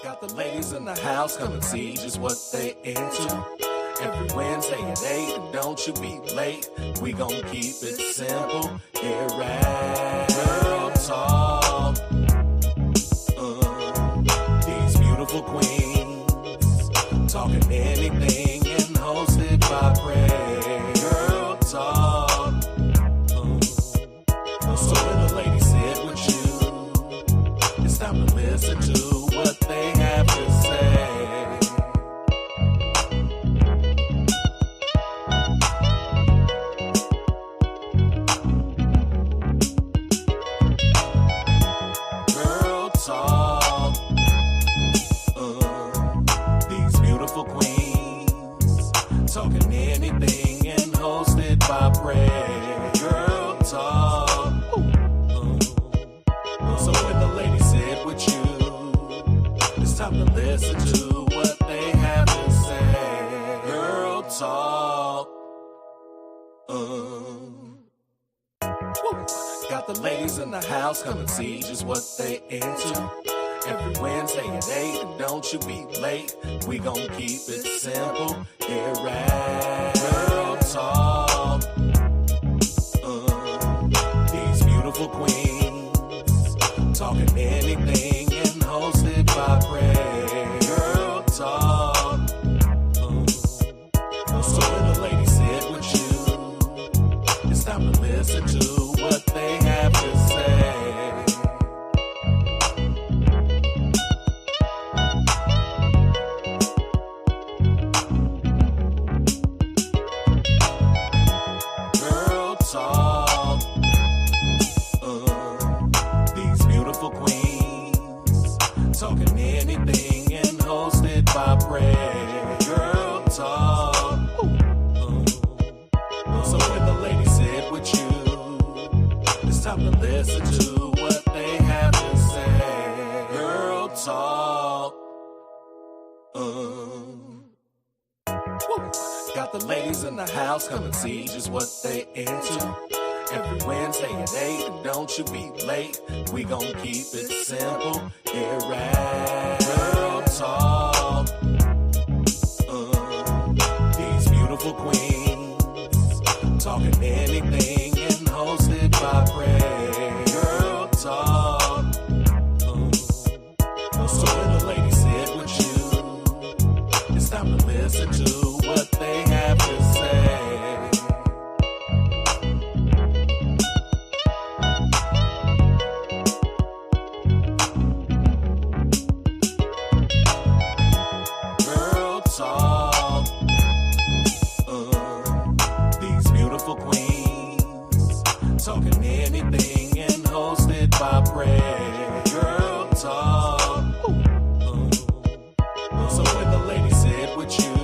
Got the ladies in the house, come and see just what they into. Every Wednesday at 8, and don't you be late. We gon' keep it simple here at Girl Talk. These beautiful queens talking anything and hosted by Prey. Girl Talk. So when the ladies sit with you, it's time to listen to what they have to say. Girl Talk. These beautiful queens talking anything and hosted by Prey. Girl Talk. So when the ladies sit with you, it's time to listen to what they have to say. Girl Talk. Got the ladies in the house, come and see just what they into. Every Wednesday at 8, and don't you be late. We gon' keep it simple here at Girl Talk. These beautiful queens talking anything and hosted by Prey. Girl Talk. So when the ladies sit with you, it's time to listen to what they have to say. Girl Talk. These beautiful queens talking anything and hosted by Prey. Girl Talk. So when the ladies sit with you, it's time to listen to what they have to say. Girl Talk. Got the ladies in the house, come and see just what they into. Every Wednesday at 8, and don't you be late. We gon' keep it simple here at Girl Talk. These beautiful queens talking anything and hosted by Prey. Girl Talk. So when the ladies sit with you, it's time to listen to what they have to say. Girl Talk. These beautiful queens talking anything and hosted by Prey. Girl Talk. So when the ladies sit with you,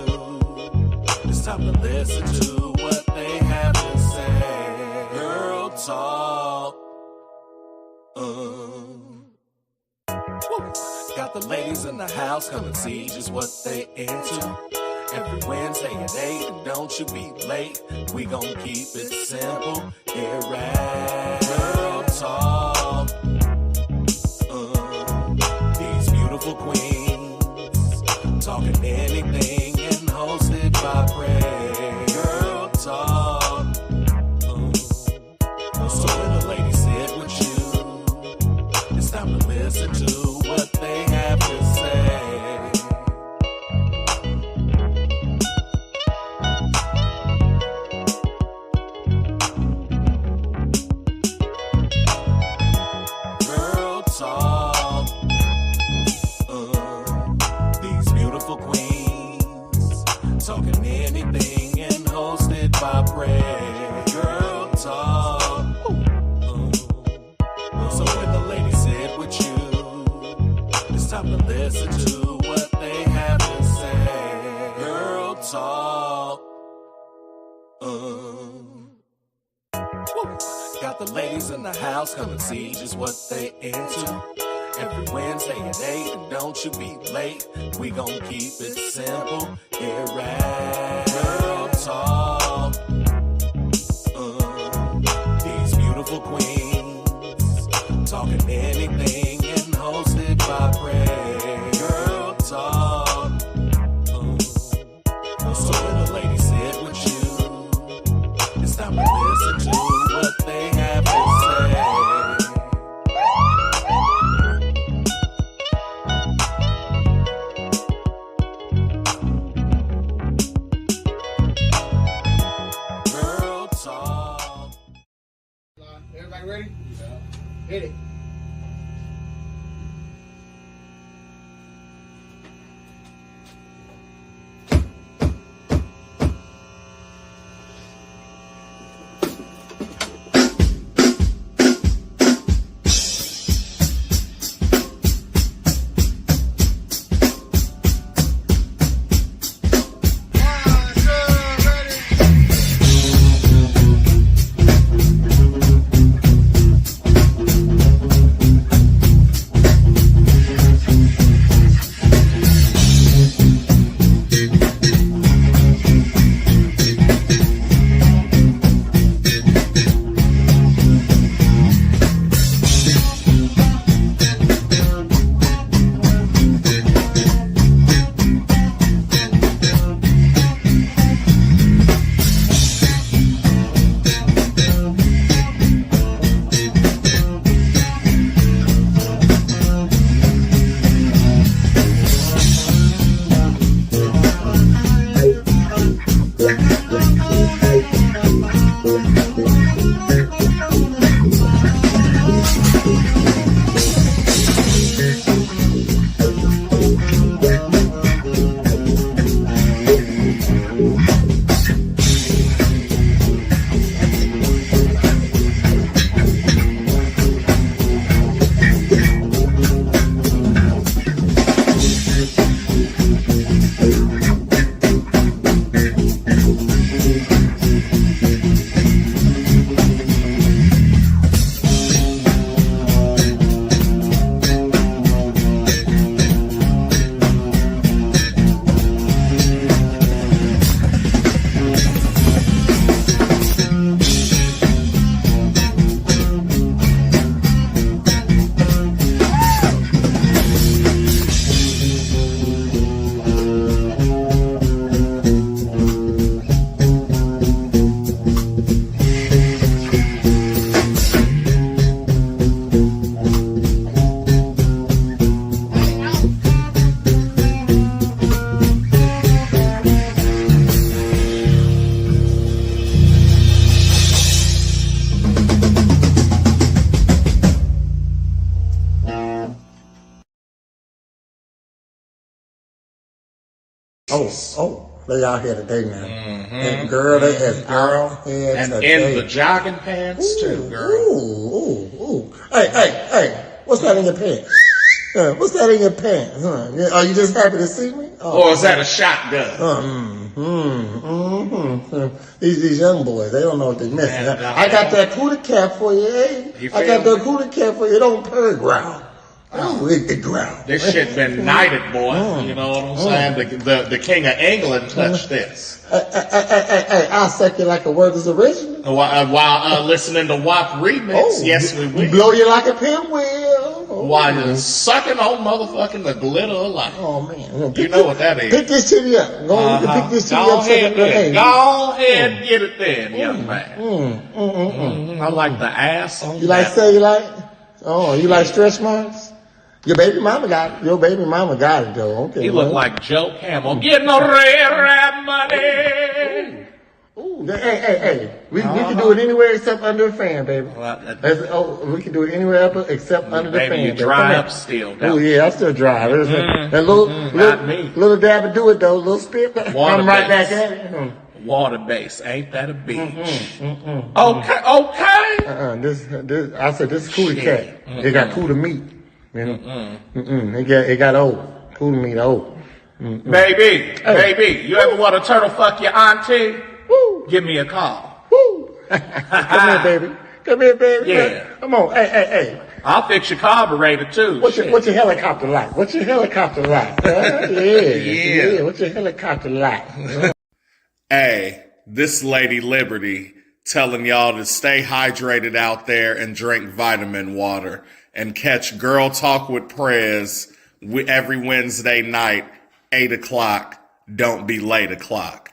it's time to listen to what they have to say. Girl Talk. Got the ladies in the house, come and see just what they into. Every Wednesday at 8, and don't you be late. We gon' keep it simple here at Girl Talk. These beautiful queens talking anything and hosted by Prey. Girl Talk. So when the ladies sit with you, it's time to listen to what they have to say. Girl Talk. These beautiful queens talking anything and hosted by Prey. Girl Talk. So when the ladies sit with you, it's time to listen to what they have to say. Girl Talk. Got the ladies in the house, come and see just what they into. Every Wednesday at 8, and don't you be late. We gon' keep it simple here at Girl Talk. These beautiful queens talking anything and hosted by Prey. They out here today, man. And girl, they as out here and today. in the jogging pants too, girl. Ooh. Hey, what's that in your pants? What's that in your pants? Are you just happy to see me? Or is that a shotgun? These young boys, they don't know what they're missing. I got that cootie cap for you, eh? I got that cootie cap for you. It don't purr growl. Oh, it growl. This shit been knighted, boy. You know what I'm saying? The King of England touched this. Hey, I'll suck you like a Werther's original. While listening to WAP remix, yes we will. Blow you like a pinwheel. While you're sucking on motherfucking the glitter of life. Oh, man. You know what that is. Pick this titty up. Pick this titty up. Go ahead and get it then, young man. I like the ass on you like cellulite? Oh, you like stretch marks? Your baby mama got it. Though. Okay. He look like Joe Camel. Getting no red money. Ooh, hey. We can do it anywhere except under a fan, baby. We can do it anywhere except under the fan. Baby, you dry up still. Oh, yeah, I still dry. That little dab to do it, though. Little spit. I'm right back at it. Water base, ain't that a beach? Okay. This I said this is cootie cat. It got cootie meat. You know? It got old. Cootie meat old. Baby, you ever want to turtle fuck your auntie? Woo. Give me a call. Woo. Come here, baby. Yeah. Come on. Hey. I'll fix your carburetor too. What's your helicopter like? Yeah. What's your helicopter like? Hey, this Lady Liberty telling y'all to stay hydrated out there and drink vitamin water and catch Girl Talk with Prez every Wednesday night, 8 o'clock. Don't be late o'clock.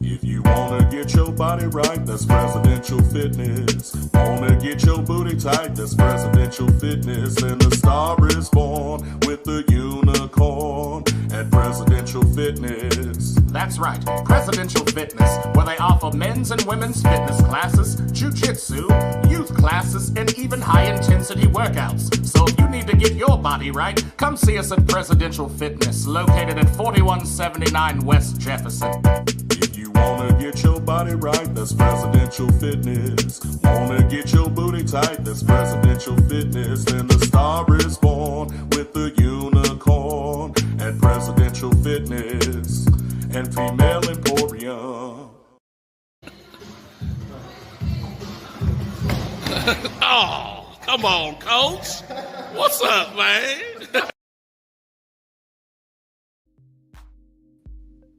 If you wanna get your body right, that's presidential fitness. Wanna get your booty tight, that's presidential fitness. And the star is born with the unicorn at Presidential Fitness. That's right, Presidential Fitness, where they offer men's and women's fitness classes, jiu-jitsu, youth classes, and even high-intensity workouts. So if you need to get your body right, come see us at Presidential Fitness, located at 4179 West Jefferson. If you wanna get your body right, that's Presidential Fitness. Wanna get your booty tight, that's Presidential Fitness. And the star is born with the unicorn at Presidential Fitness and Female Emporium. Oh, come on, Coach. What's up, man?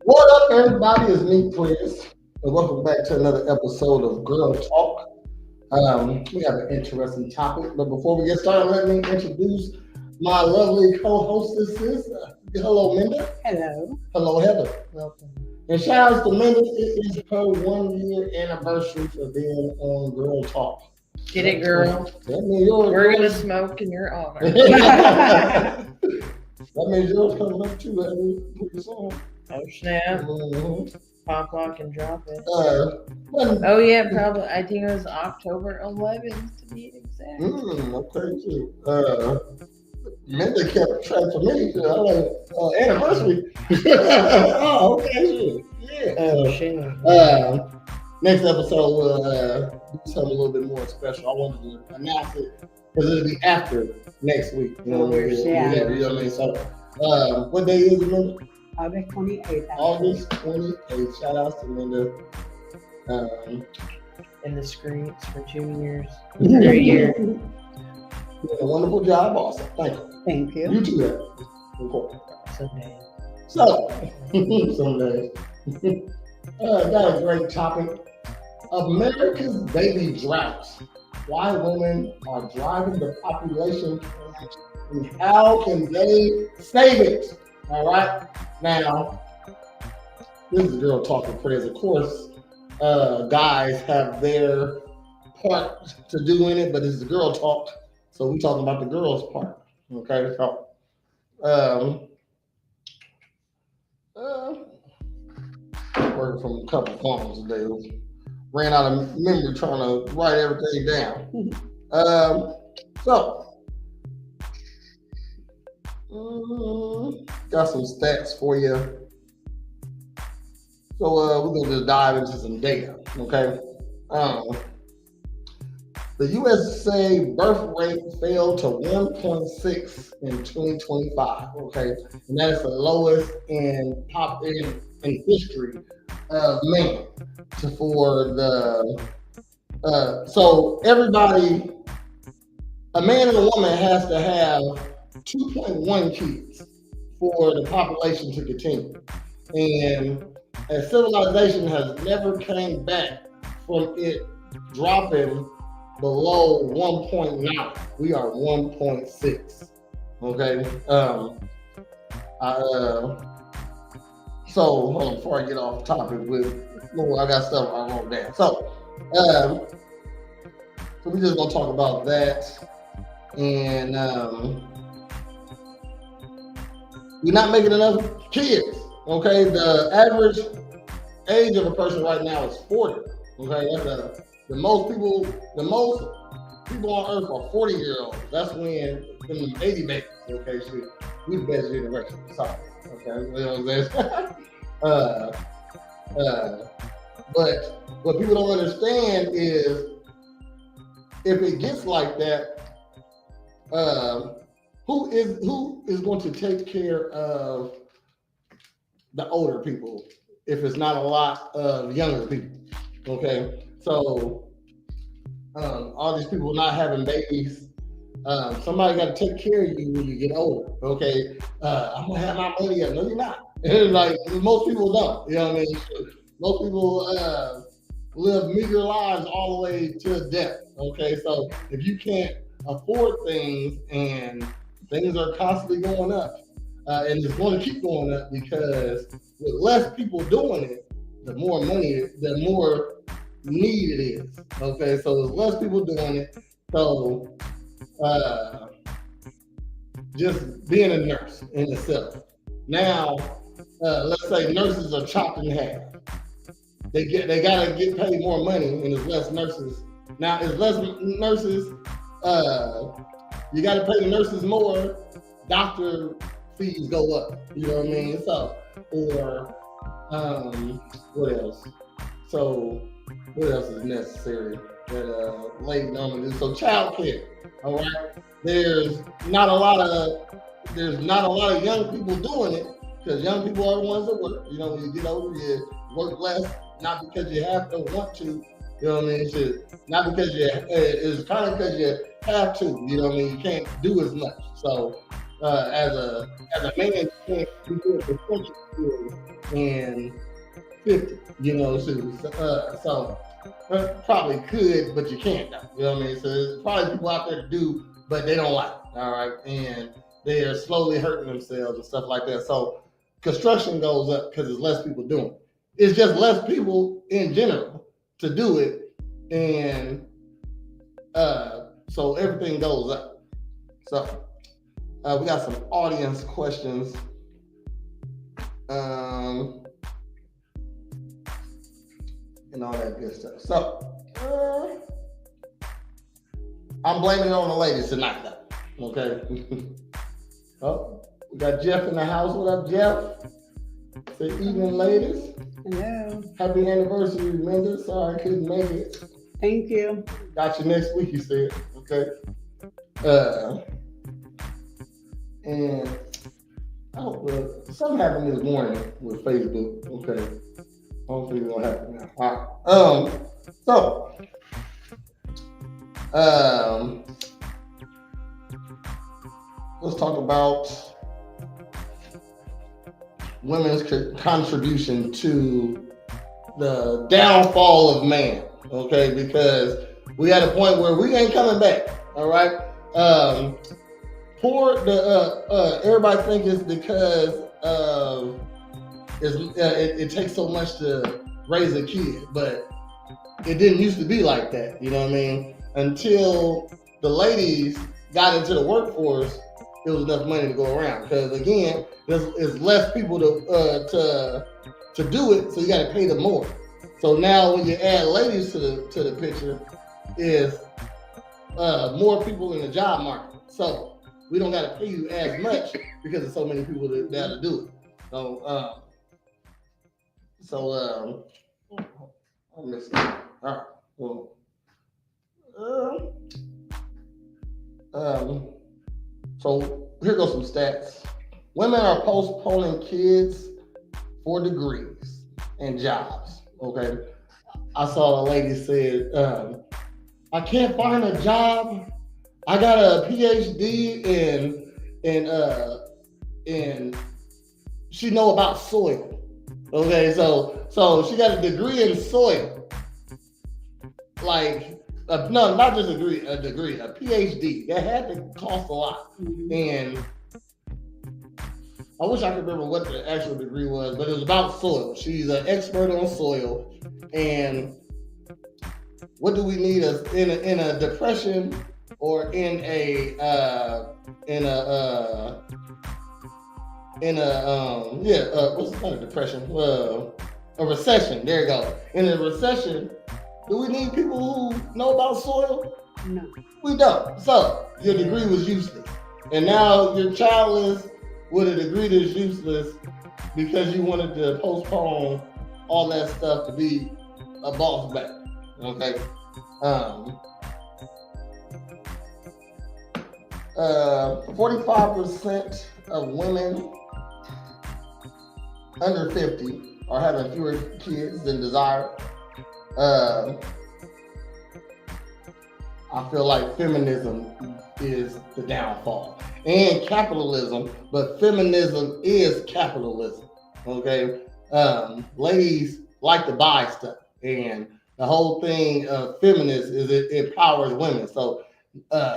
What up, everybody? It's me, Prez, and welcome back to another episode of Girl Talk. We have an interesting topic, but before we get started, let me introduce my lovely co-hostesses. Hello, Minda. Hello. Hello, Heather. Welcome. And shout out to Minda. It is her 1 year anniversary for being on Girl Talk. Get it, girl. That means yours. We're going to smoke in your honor. That means yours coming up too. That means put this on. Oh, snap. Pop, lock, and drop it. Oh, yeah, probably. I think it was October 11th to be exact. Okay, too. Minda kept track for me. I like anniversary. Oh, okay, yeah. Oh, shit. Next episode will do something a little bit more special. I wanted to announce it because it'll be after next week. You know what I mean? Yeah. You know what I mean? So, what day is it, Minda? August 28th. August 28th. Shout out to Minda. In the screens for 2 years. 3 years. You did a wonderful job, awesome. Thank you. Thank you. You too, that. Important. Someday. So, someday. Got a great topic. America's baby droughts. Why women are driving the population and how can they save it? All right. Now, this is Girl Talk with Prez. Of course, guys have their part to do in it, but it's the girl talk. So we're talking about the girls' part. Okay. So, typewriter from a couple phones today. Ran out of memory trying to write everything down. Got some stats for you. So we're gonna just dive into some data, okay? The USA birth rate fell to 1.6 in 2025, okay? And that is the lowest in history of man. So everybody, a man and a woman has to have 2.1 kids for the population to continue. And as civilization has never came back from it dropping below 1.9. We are 1.6. Okay. So hold on, before I get off topic I got stuff I wrote down. So we're just gonna talk about that. And we're not making enough kids. Okay, the average age of a person right now is 40. Okay, that's the most people on earth are 40-year-olds. That's when the 80 babies. Okay, shit, we the best generation. Sorry. Okay, you know what I'm saying? But what people don't understand is if it gets like that, who is going to take care of the older people if it's not a lot of younger people? Okay, so all these people not having babies, somebody got to take care of you when you get older. Okay, I'm gonna have my money up. No, you're not. Like most people don't. You know what I mean? Most people live meager lives all the way to death. Okay, so if you can't afford things and things are constantly going up, and it's going to keep going up because with less people doing it, the more money, the more need it is. Okay, so there's less people doing it. So just being a nurse in itself. Now, let's say nurses are chopped in half. They gotta get paid more money, and there's less nurses. Now, there's less nurses. You gotta pay the nurses more. Doctor fees go up. You know what I mean? So, or what else? So, what else is necessary that lady normally do? So, childcare. All right. There's not a lot of young people doing it because young people are the ones that work. You know, when you get older, you work less, not because you have to want to. You know what I mean? It's not because it's kind of because you have to. You know what I mean? You can't do as much. So as a man, you can't be doing for 20 years and 50. You know, so probably could, but you can't. You know what I mean? So there's probably people out there to do, but they don't like it. All right, and they are slowly hurting themselves and stuff like that. So construction goes up because there's less people doing it. It's just less people in general to do it, and so everything goes up. So we got some audience questions. And all that good stuff. So I'm blaming it on the ladies tonight, though. Okay. Oh, we got Jeff in the house. What up, Jeff? Say evening, ladies. Hello. Happy anniversary, Linda. Sorry I couldn't make it. Thank you. Got you next week, you said. Okay. And I hope something happened this morning with Facebook. Okay. Hopefully it won't happen now. All right. Let's talk about women's contribution to the downfall of man. Okay, because we at a point where we ain't coming back. All right. Everybody think it's because it takes so much to raise a kid, but it didn't used to be like that. You know what I mean? Until the ladies got into the workforce, there was enough money to go around. Because again, there's less people to to do it, so you got to pay them more. So now when you add ladies to the picture, is more people in the job market. So we don't got to pay you as much because there's so many people that to do it. So I'm missing. All right. Well, so here goes some stats. Women are postponing kids for degrees and jobs. Okay. I saw a lady said, I can't find a job. I got a PhD in she know about soil. Okay, so she got a degree in soil. Like no, not just a degree, a PhD. That had to cost a lot. And I wish I could remember what the actual degree was, but it was about soil. She's an expert on soil. And what do we need in a depression or in a what's kind of depression? A recession. There you go. In a recession, do we need people who know about soil? No. We don't. So your degree was useless. And now you're childless with a degree that's useless because you wanted to postpone all that stuff to be a boss back. Okay. 45% of women under 50 are having fewer kids than desired. I feel like feminism is the downfall and capitalism, but feminism is capitalism. Okay. Ladies like to buy stuff, and the whole thing of feminist is it empowers women. So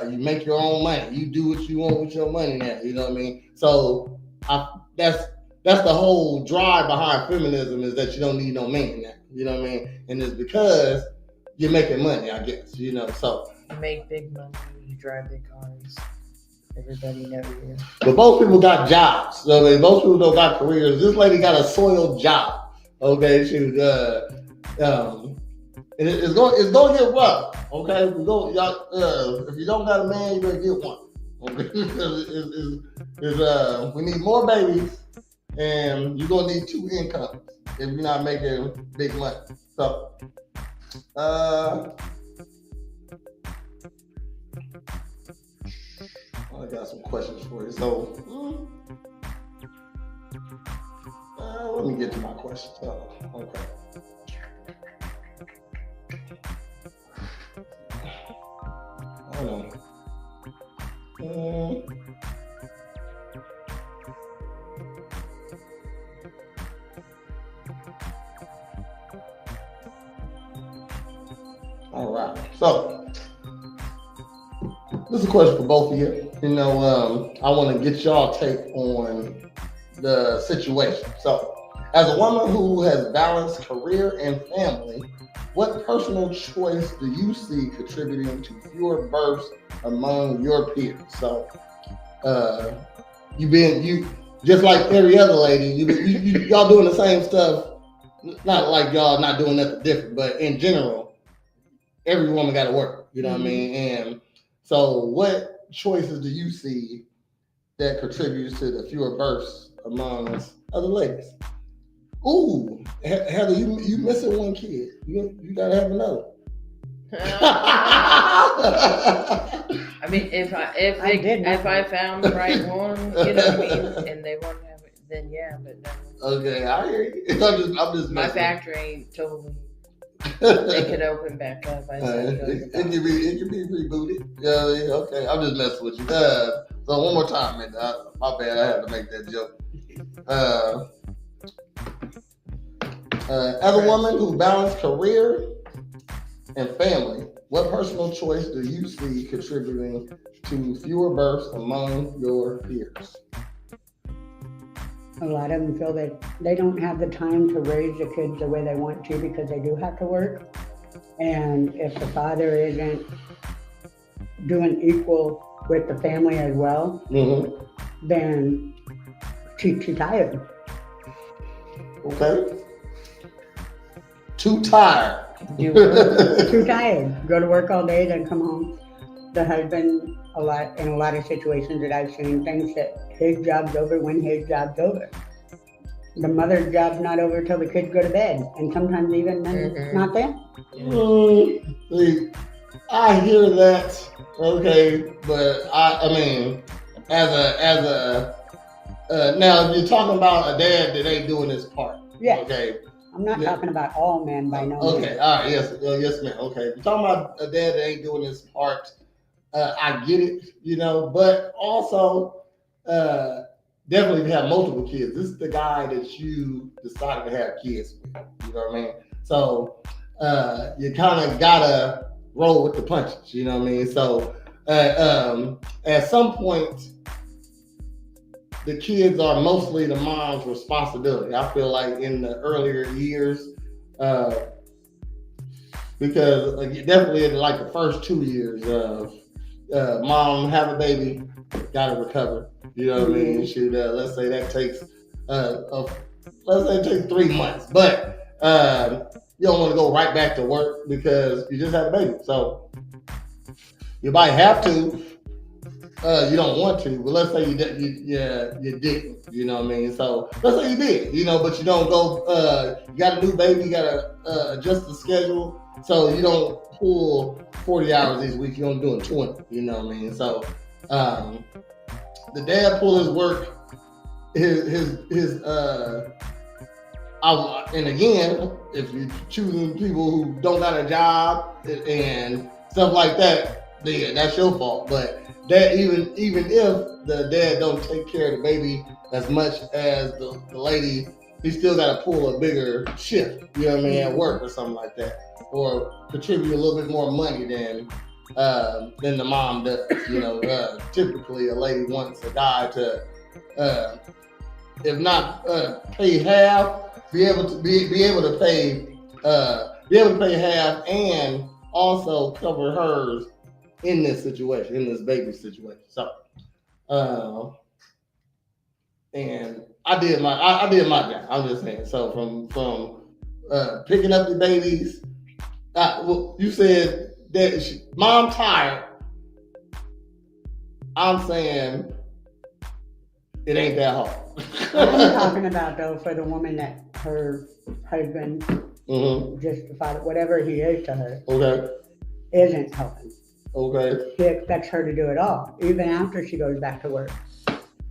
you make your own money. You do what you want with your money now. You know what I mean? So that's the whole drive behind feminism, is that you don't need no man now. You know what I mean? And it's because you're making money, I guess. You know, so You make big money, you drive big cars. Everybody knows you. but most people got jobs. So I mean, most people don't got careers. This lady got a soil job. Okay, she was it's gonna get rough. Okay, if you don't got a man, you better get one. Okay, we need more babies, and you're gonna need 2 incomes if you're not making big money. So, I got some questions for you. So, let me get to my questions. Oh, okay. Hold on. All right. So, this is a question for both of you. You know, I want to get y'all take on the situation. So, as a woman who has balanced career and family, what personal choice do you see contributing to fewer births among your peers? So, you just like every other lady, y'all doing the same stuff. Not like y'all not doing nothing different, but in general, every woman got to work. You know what I mean? And so, what choices do you see that contributes to the fewer births amongst other ladies? Ooh, Heather, you missing one kid. You gotta have another. I mean, if I found the right one, you know what I mean, and they want to have it, then yeah, but no. Okay, I hear you. I'm just My factory told me they could open back up. I said, it can be rebooted. Yeah, okay. I'm just messing with you. So one more time, man. My bad. I had to make that joke. As a woman who balances career and family, what personal choice do you see contributing to fewer births among your peers? A lot of them feel that they don't have the time to raise the kids the way they want to because they do have to work. And if the father isn't doing equal with the family as well, then she's tired. Okay. too tired. Too tired. Go to work all day, then come home. The husband, in a lot of situations that I've seen, thinks that his job's over when his job's over. The mother's job's not over till the kids go to bed, and sometimes even then not there. See, I hear that, okay, but I mean, now if you're talking about a dad that ain't doing his part, okay. I'm not talking about all men by no means. Okay, all right, yes, ma'am. Okay, if you're talking about a dad that ain't doing his part, I get it, but also, definitely if you have multiple kids, this is the guy that you decided to have kids with, you know what I mean? So, you kind of gotta roll with the punches, you know what I mean? So, at some point, the kids are mostly the mom's responsibility. I feel like in the earlier years, because definitely in like the first 2 years of mom have a baby, gotta recover. You know what I mean? Shoot, let's say that takes let's say it takes 3 months, but you don't want to go right back to work because you just had a baby. So you might have to. You don't want to, but let's say you didn't, you know what I mean? So let's say you did, but you don't go, you got a new baby, you got to adjust the schedule. So you don't pull 40 hours these weeks, you're only doing 20, you know what I mean? So the dad pull his work, and again, if you're choosing people who don't got a job and stuff like that, then that's your fault. But that even if the dad don't take care of the baby as much as the lady, he still got to pull a bigger shift, you know what I mean, at work or something like that, or contribute a little bit more money than the mom does. Typically a lady wants a guy to, if not pay half, be able to pay half and also cover hers in this situation, in this baby situation. So, and I did my job. I'm just saying. So from picking up the babies, you said that mom tired. I'm saying it ain't that hard. I'm talking about though for the woman that her husband, justified whatever he is to her, isn't helping. Okay. He expects her to do it all, even after she goes back to work.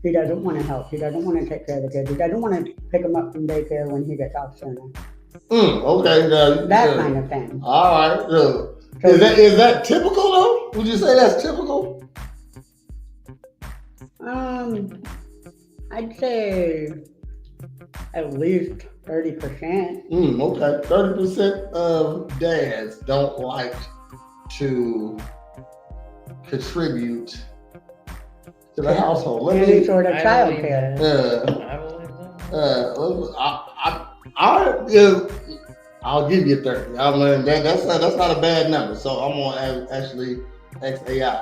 He doesn't want to help. He doesn't want to take care of the kids. He doesn't want to pick them up from daycare when he gets off sooner. Okay. That kind of thing. All right. So is that typical though? Would you say that's typical? I'd say at least 30%. Okay. 30% of dads don't like to contribute to the household. Any sort of child care. I'll give you 30. I mean, that's not a bad number. So I'm gonna actually ask AI.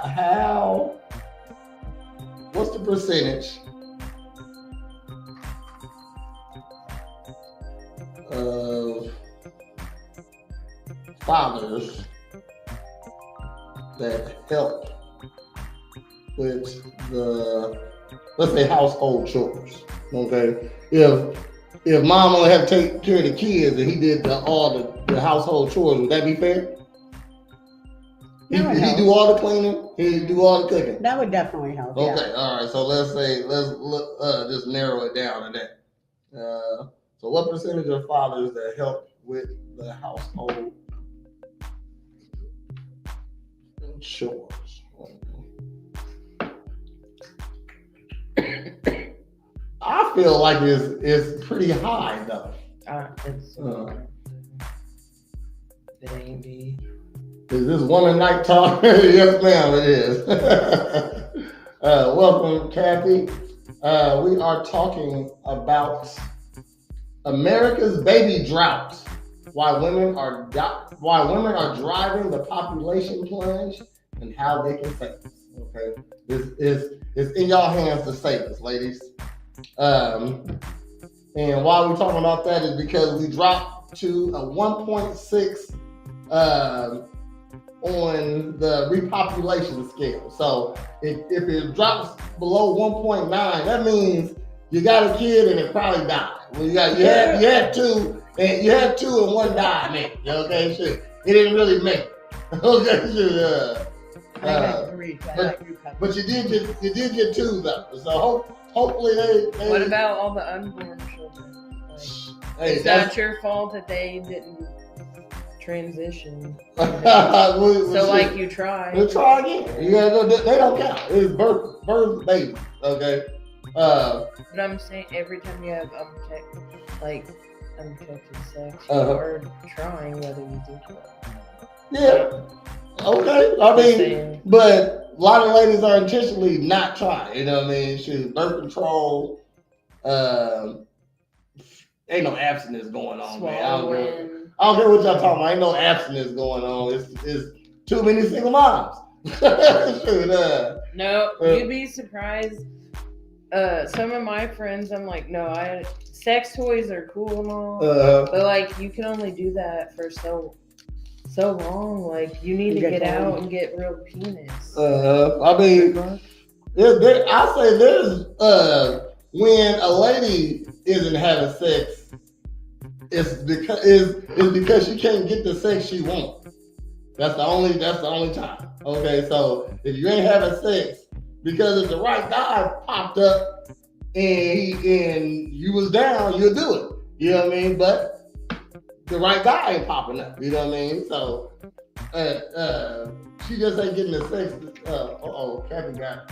What's the percentage of fathers that help with the, let's say, household chores? Okay, if mom only had to take care of the kids and he did all the household chores, would that be fair? Did he do all the cleaning? Did he do all the cooking? That would definitely help. Okay, all right. So let's just narrow it down to that. So what percentage of fathers that help with the household chores? I feel like it's pretty high though. It ain't me. Is this woman night talk? Yes, ma'am, it is. Welcome, Kathy. We are talking about America's baby drought. Why women are driving the population plunge and how they can save us. Okay, it's in y'all hands to save us, ladies. And why we're talking about that is because we dropped to a 1.6 on the repopulation scale. So if it drops below 1.9, that means you got a kid and it probably died. Well, you had two and one died, man. Okay, shit. It didn't really make it. Okay, shit. But you did get two though. So hopefully they. What about all the unborn children? Like, it's not your fault that they didn't transition. So you try. You try again. Yeah, they don't count. It's birth baby. Okay. But I'm saying every time you have unprotected sex, you are trying whether you do it. Yeah. Okay. I mean, but a lot of ladies are intentionally not trying. You know what I mean? Shoot, birth control. Ain't no abstinence going on, man. I don't care what y'all talking about. Ain't no abstinence going on. It's too many single moms. Shoot, no, you'd be surprised. Some of my friends, I'm like, no, sex toys are cool and all, but you can only do that for so long. Like, you need to get out and get real penis. I mean, I say there's when a lady isn't having sex, it's because she can't get the sex she wants. That's the only time. Okay, so if you ain't having sex because if the right guy popped up and you was down, you'll do it. You know what I mean? But the right guy ain't popping up. You know what I mean? So she just ain't getting the sex. Kevin got it.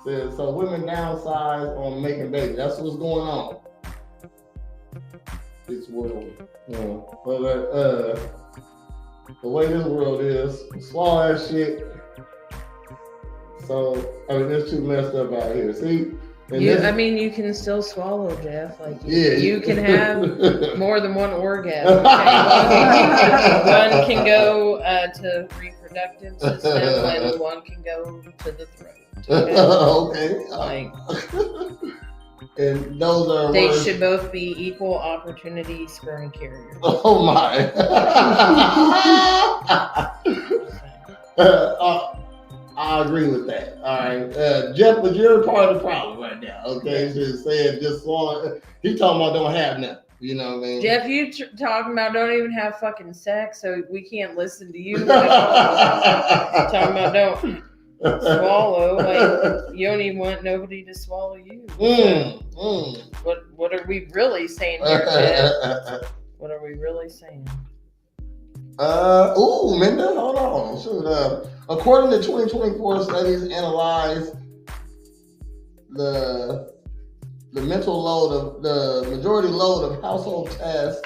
Says, so women downsize on making babies. That's what's going on. This world. Yeah. But the way this world is, swallow that shit. So it's too messed up out here. See? You can still swallow, Jeff. You can have more than one orgasm. One can go to reproductive system, and one can go to the throat. Okay. And those are they should both be equal opportunity sperm carriers. Oh my. I agree with that. All right, Jeff, but you're part of the problem right now. Okay, just saying, just swallow. He talking about don't have nothing. You know what I mean? Jeff, you talking about don't even have fucking sex, so we can't listen to you. Talking about don't swallow, you don't even want nobody to swallow you. What are we really saying here, Jeff? What are we really saying? Minda, hold on. Shoot, according to 2024 studies analyzed the mental load of the majority load of household tasks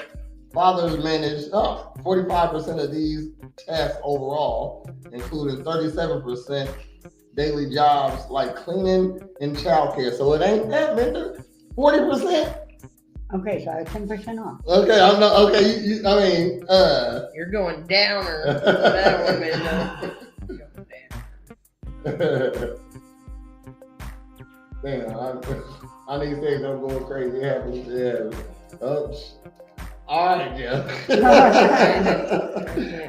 fathers manage 45% of these tasks overall, including 37% daily jobs like cleaning and childcare. So it ain't that, Minda. 40%. Okay, so 10% off. Okay, I'm not okay. You're going downer. That one, Minda. Damn, I need to say I'm going crazy. It happens. Yeah. All right, Jeff.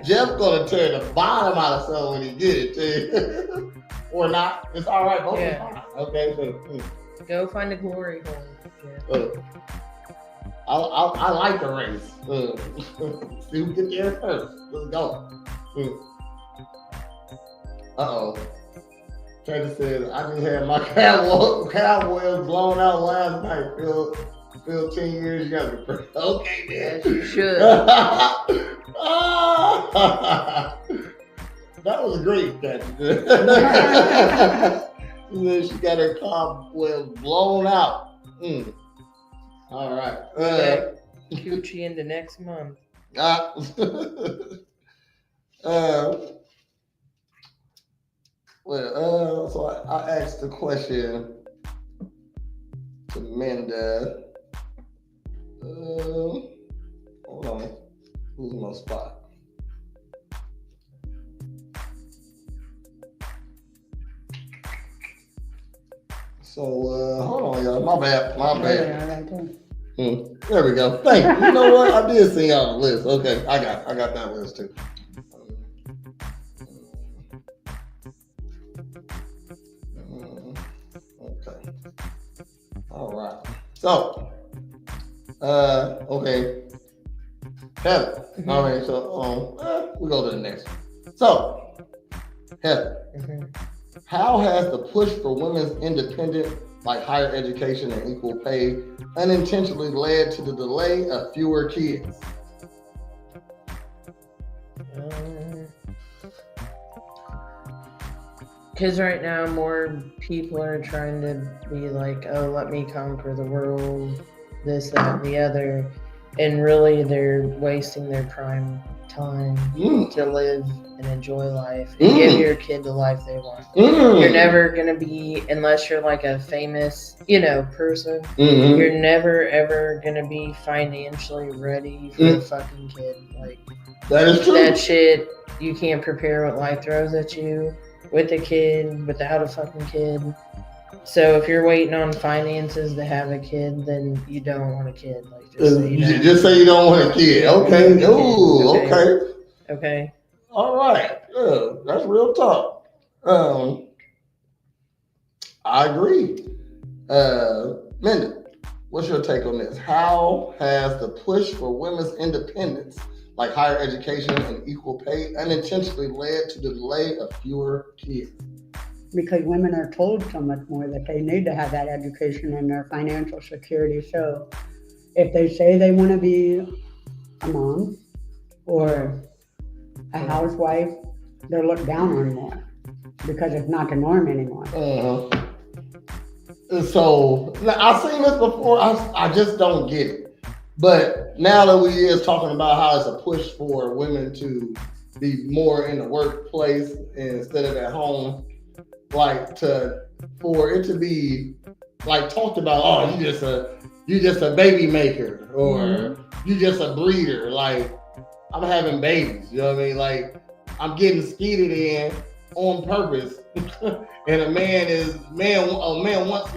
Jeff gonna tear the bottom out of something when he get it too, or not. It's all right. Both fine. Okay, so go find a glory hole. I like the race. See who get there first. Let's go. Travis said, I just had my cowboys blown out last night. Phil, 10 years, you gotta be pretty. Okay, then. Yes, you should. That was great, Patrick. She got her cobweb blown out. All right. Coochie into next month. So I asked the question to Minda. Hold on. Who's my spot? So hold on, y'all. My bad. There we go. Thank you. You know what? I did send y'all the list. Okay, I got that list too. Okay. All right. So, okay. Heather. Mm-hmm. All right. So, we go to the next one. So, Heather. Mm-hmm. How has the push for women's independence, like higher education and equal pay, unintentionally led to the delay of fewer kids? Because right now more people are trying to be like, oh, let me conquer the world, this, that, and the other. And really they're wasting their prime time to live and enjoy life and give your kid the life they want. You're never going to be, unless you're like a famous, person, you're never ever going to be financially ready for a fucking kid. Like, that is true. That shit, you can't prepare what life throws at you with a kid, without a fucking kid. So if you're waiting on finances to have a kid, then you don't want a kid. Like, just say you don't want a kid. Okay. Ooh, okay. Okay. All right. Yeah, that's real talk. I agree. Minda, what's your take on this? How has the push for women's independence, like higher education and equal pay, unintentionally led to the delay of fewer kids? Because women are told so much more that they need to have that education and their financial security. So if they say they want to be a mom or a housewife, they're looked down on more because it's not the norm anymore. So I've seen this before. I just don't get it. But now that we is talking about how it's a push for women to be more in the workplace instead of at home, like for it to be like talked about, oh, you just a baby maker, or you just a breeder. Like, I'm having babies, you know what I mean? Like, I'm getting skeeted in on purpose, and a man wants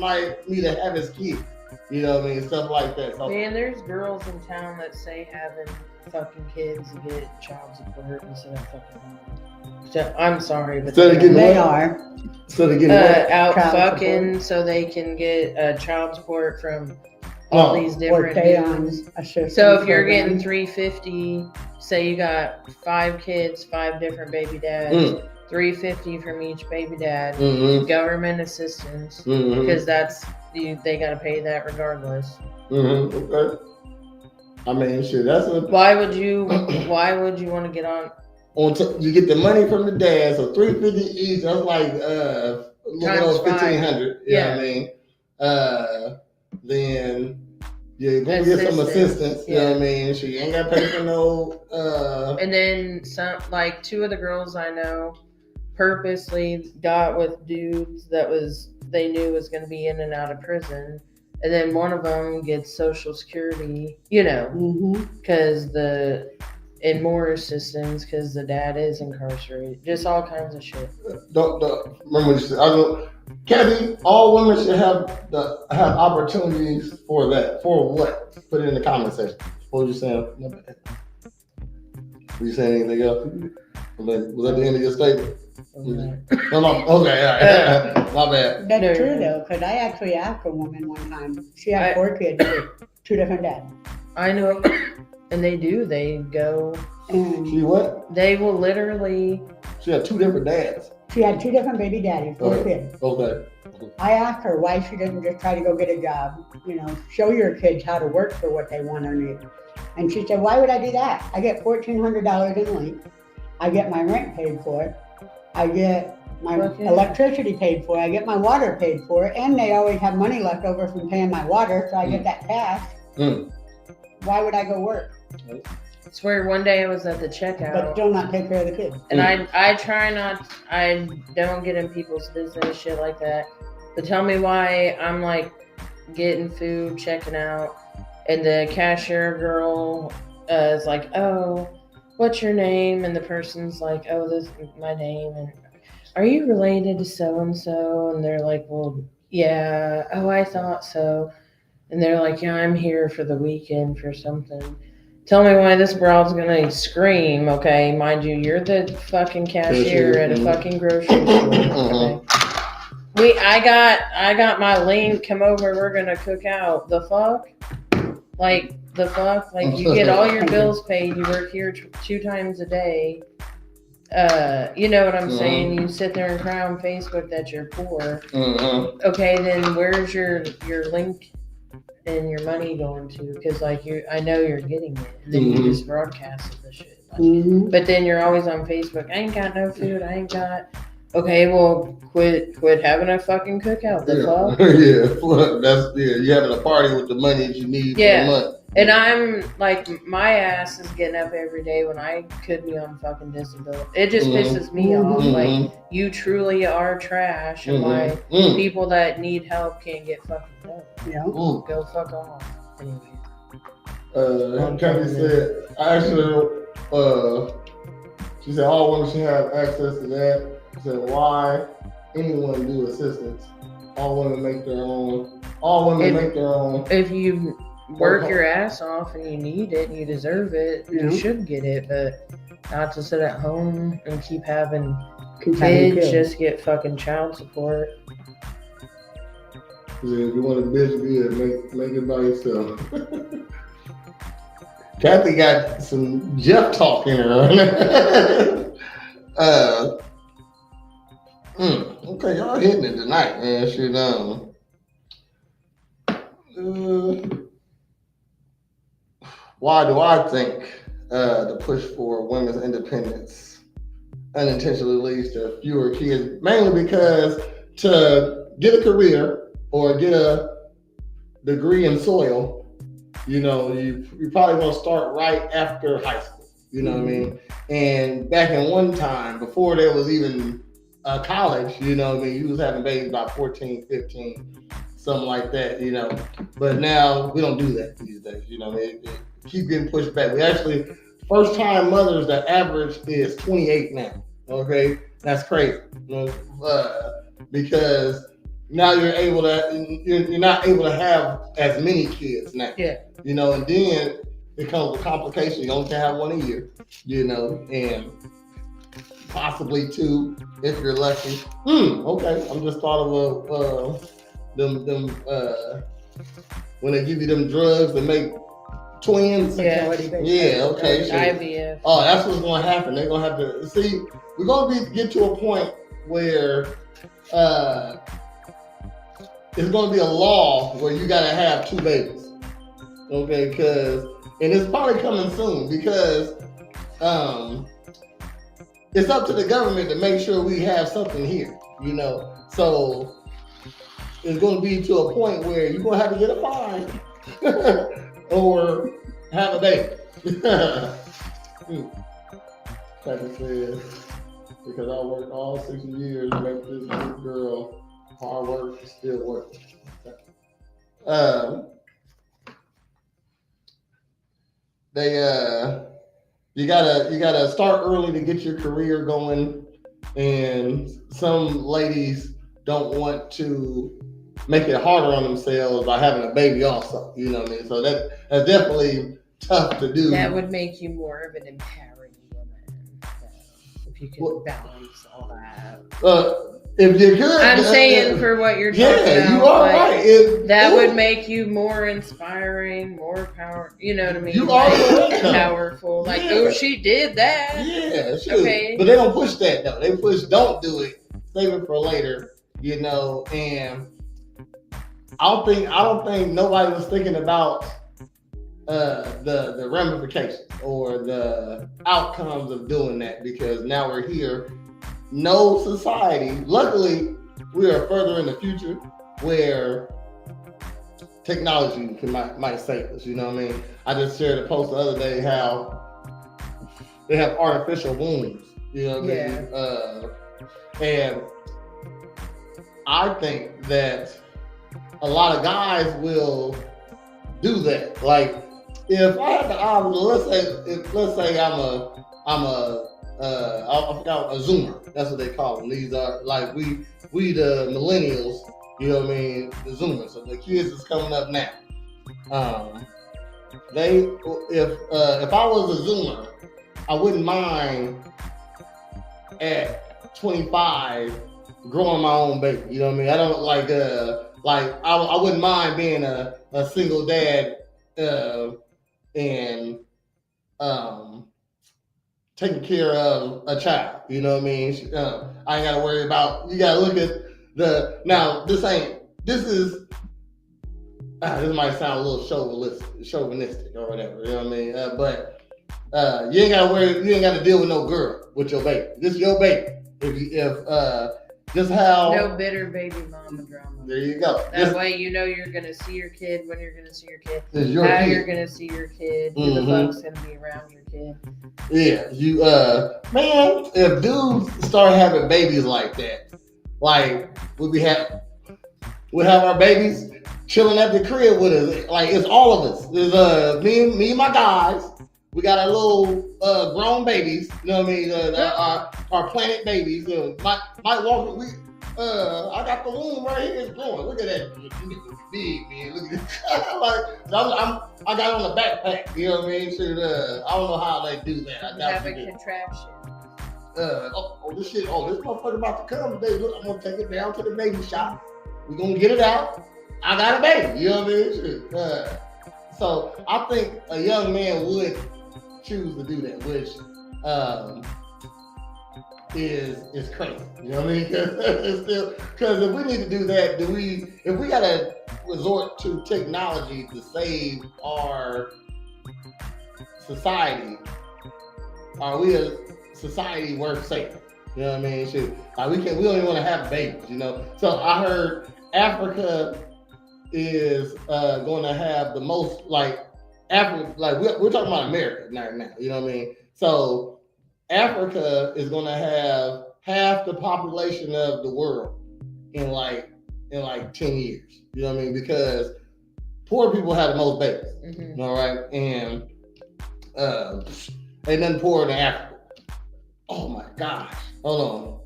me to have his kid, you know what I mean? Stuff like that. So, man, there's girls in town that say having fucking kids to get child support instead of fucking home. So, I'm sorry, but they are. So they get out fucking support, so they can get child support from all these different dudes. So if you're getting $350, say you got 5 kids, 5 different baby dads, $350 from each baby dad, government assistance, because they got to pay that regardless. Okay. I mean, shit. Why would you want to get on? You get the money from the dad, so $350 each. That's like $1,500. You know what I mean? Then you go get some assistance. You know what I mean? She ain't got to pay for no. And then some, like 2 of the girls I know, purposely got with dudes they knew was going to be in and out of prison. And then one of them gets Social Security, because and more assistance because the dad is incarcerated. Just all kinds of shit. Don't remember what you said. Kathy, all women should have opportunities for that. For what? Put it in the comment section. What were you saying? Were you saying anything else? Was that the end of your statement? No. Okay, all right. My bad. That's true though, because I actually asked a woman one time. She had 4 kids with 2 different dads. I know, and they do. They go. And she what? They will literally. She had 2 different dads. She had 2 different baby daddies, 4 kids. Okay. I asked her why she didn't just try to go get a job. Show your kids how to work for what they want or need. And she said, why would I do that? I get $1,400 in length. I get my rent paid for. I get my electricity paid for. I get my water paid for. And they always have money left over from paying my water, so I get that cash. Why would I go work? I swear one day I was at the checkout. But still not take care of the kids. And I don't get in people's business, shit like that. But tell me why I'm like getting food, checking out, and the cashier girl is like, oh, what's your name? And the person's like, oh, this is my name. And are you related to so-and-so? And they're like, well, yeah. Oh, I thought so. and they're like, yeah, I'm here for the weekend for something. Tell me why this broad's gonna scream, okay? Mind you, you're the fucking cashier at a fucking grocery store. Okay? I got my link, come over, we're gonna cook out. The fuck? Like, you get all your bills paid, you work here 2 times a day. You know what I'm saying? You sit there and cry on Facebook that you're poor. Okay, then where's your link and your money going to? Because I know you're getting it, and then you just broadcast the shit. Like, but then you're always on Facebook. I ain't got no food. I ain't got. Okay, well, quit having a fucking cookout. The fuck? You're having a party with the money that you need for the month. And I'm like, my ass is getting up every day when I could be on fucking disability. It just pisses me off. Like, you truly are trash, and why people that need help can't get fucking help. Yeah. Go fuck off. Anyway. Kathy said, I asked her, she said all women should have access to that. She said, why anyone do assistance? All women make their own. If you work your ass off and you need it and you deserve it, you should get it, but not to sit at home and keep having kids just get fucking child support. Yeah, if you want a bitch good, make it by yourself. Kathy got some Jeff talk in her. Okay, y'all hitting it tonight, man. Shit, why do I think the push for women's independence unintentionally leads to fewer kids? Mainly because to get a career or get a degree in soil, you probably want to start right after high school. You know what I mean? And back in one time, before there was even college, you know what I mean? You was having babies by 14, 15, something like that, But now we don't do that these days, It keep getting pushed back. We actually, first time mothers, the average is 28 now. Okay, that's crazy. Because now you're not able to have as many kids now. Yeah. And then it comes with complications. You only can have one a year, and possibly 2 if you're lucky. Okay, I'm just thought of them when they give you them drugs that make twins. Yeah, okay. IVF. Oh, that's what's going to happen. They're going to have to see. We're going to get to a point where it's going to be a law where you got to have 2 babies. Okay, and it's probably coming soon because it's up to the government to make sure we have something here, So it's going to be to a point where you're going to have to get a fine or have a baby. Kathy says, because I worked all 6 years to make this good girl, hard work is still work. You gotta start early to get your career going, and some ladies don't want to make it harder on themselves by having a baby also, you know what I mean? So that's definitely tough to do. That would make you more of an empowering woman, if you could balance all that. If you're good, I'm saying for what you're talking about, you are right. That would make you more inspiring, more power. You know what I mean? You are powerful. Like, oh, she did that. Yeah, okay. But they don't push that though. They push, don't do it. Save it for later. And I don't think nobody was thinking about the ramifications or the outcomes of doing that, because now we're here. No society, luckily, we are further in the future where technology might save us, you know what I mean? I just shared a post the other day how they have artificial wombs, you know what I mean? And I think that a lot of guys will do that. Like, if I had the option, let's say I'm a Zoomer. That's what they call them. These are like we the millennials. You know what I mean? The Zoomers. So the kids is coming up now. If I was a Zoomer, I wouldn't mind at 25 growing my own baby. You know what I mean? I don't I wouldn't mind being a single dad and taking care of a child. You know what I mean? I ain't got to worry about. You got to look at this might sound a little chauvinistic or whatever, you know what I mean? But you ain't got to deal with no girl with your baby. This is your baby. No bitter baby mama drama. There you go. That way you know you're gonna see your kid when you're gonna see your kid. You're gonna see your kid. Who the fuck's gonna be around your kid? Yeah, man, if dudes start having babies like that, like we'll have our babies chilling at the crib with us. Like it's all of us. There's me and my guys. We got our little grown babies. You know what I mean? Our planet babies. Might walk. I got the womb right here. It's growing. Look at that. Big man. Look at this. I got on the backpack. You know what I mean? So, I don't know how they do that. I have a contraption. This shit. This motherfucker about to come today. Look, I'm gonna take it down to the baby shop. We're gonna get it out. I got a baby. You know what I mean? So I think a young man would choose to do that, which is crazy. You know what I mean? Because if we need to do that, if we gotta resort to technology to save our society, are we a society worth saving? You know what I mean? We don't even want to have babies. You know. So I heard Africa is going to have the most Africa. We're talking about America now. You know what I mean? So Africa is going to have half the population of the world in 10 years. You know what I mean? Because poor people have the most babies. Mm-hmm. All right, and ain't nothing poorer than Africa. Oh my gosh! Hold on.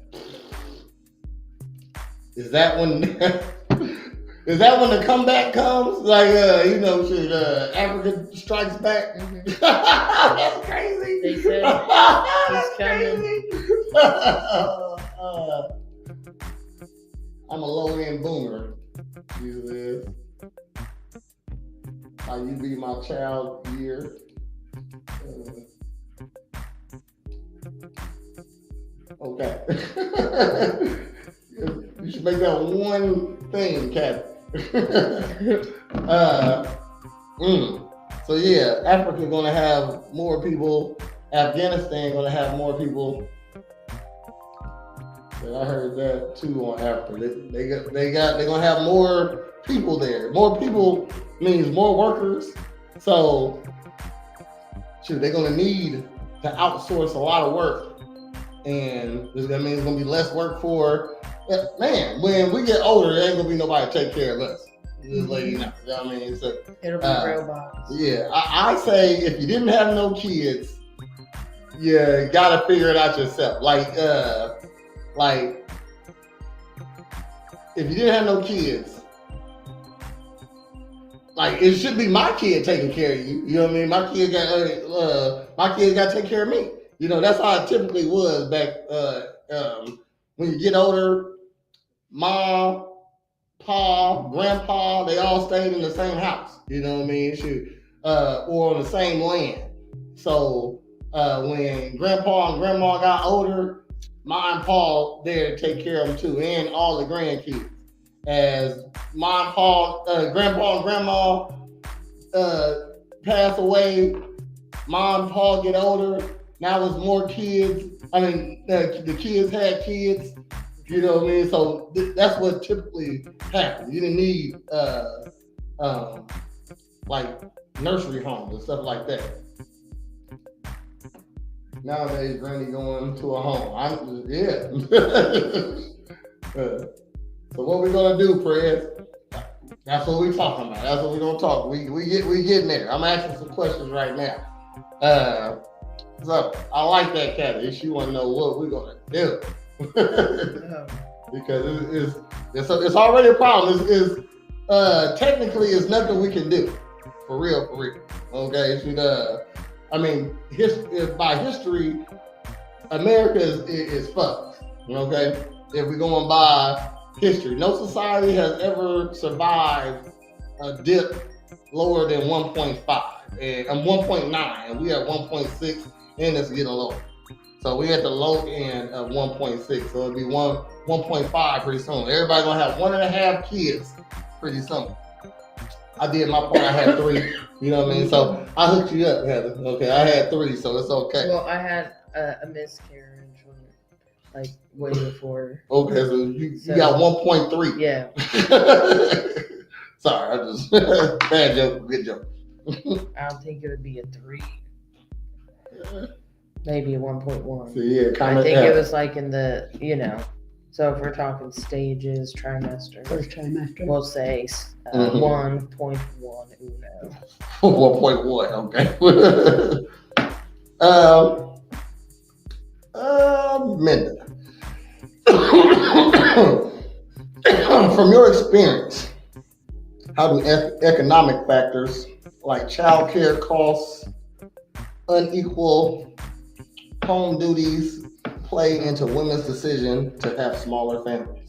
Is that when the comeback comes? Africa strikes back. Mm-hmm. That's crazy. They said he's coming. I'm a low-end boomer. Jesus. How you be my child year? Okay. You should make that one thing, Cat. So yeah, Africa gonna have more people. Afghanistan gonna have more people. I heard that too on Africa. They're gonna have more people there. More people means more workers. So they're gonna need to outsource a lot of work, and that means it's gonna be less work for. Man, when we get older, there ain't gonna be nobody to take care of us. This lady, now, you know what I mean? So, it'll be robots. Yeah, I say if you didn't have no kids, you gotta figure it out yourself. If you didn't have no kids, it should be my kid taking care of you. You know what I mean? My kids got to take care of me. You know, that's how it typically was back when you get older. Mom, Pa, Grandpa, they all stayed in the same house. You know what I mean? Or on the same land. So when Grandpa and Grandma got older, Ma and Pa there to take care of them too, and all the grandkids. As Mom, Pa, Grandpa and Grandma pass away, Mom and Pa get older. Now it's more kids. I mean, the kids had kids. You know what I mean? So that's what typically happened. You didn't need nursery homes and stuff like that. Nowadays, Granny going to a home. So what we gonna do, Fred? That's what we talking about. That's what we gonna talk. We getting there. I'm asking some questions right now. So I like that, Kathy. She want to know what we're gonna do. Because it's already a problem. Technically it's nothing we can do. For real. Okay, I mean, by history, America is fucked. Okay, if we're going by history, no society has ever survived a dip lower than 1.5 and 1.9, and we at 1.6, and it's getting lower. So we at the low end of 1.6, so it'll be 1.5 pretty soon. Everybody gonna have 1.5 kids pretty soon. I did my part. I had 3. You know what I mean? So I hooked you up, Heather. Okay, I had 3, so it's okay. Well, I had a miscarriage like way before. Okay, so you got 1.3. Yeah. Sorry, I just bad joke, good joke. I don't think it would be a 3. Maybe a 1.1. So yeah, I think it was like in the, so if we're talking stages, trimester. First trimester. We'll say 1.1 1.1, okay. Minda. From your experience, how do economic factors like childcare costs, unequal home duties play into women's decision to have smaller families?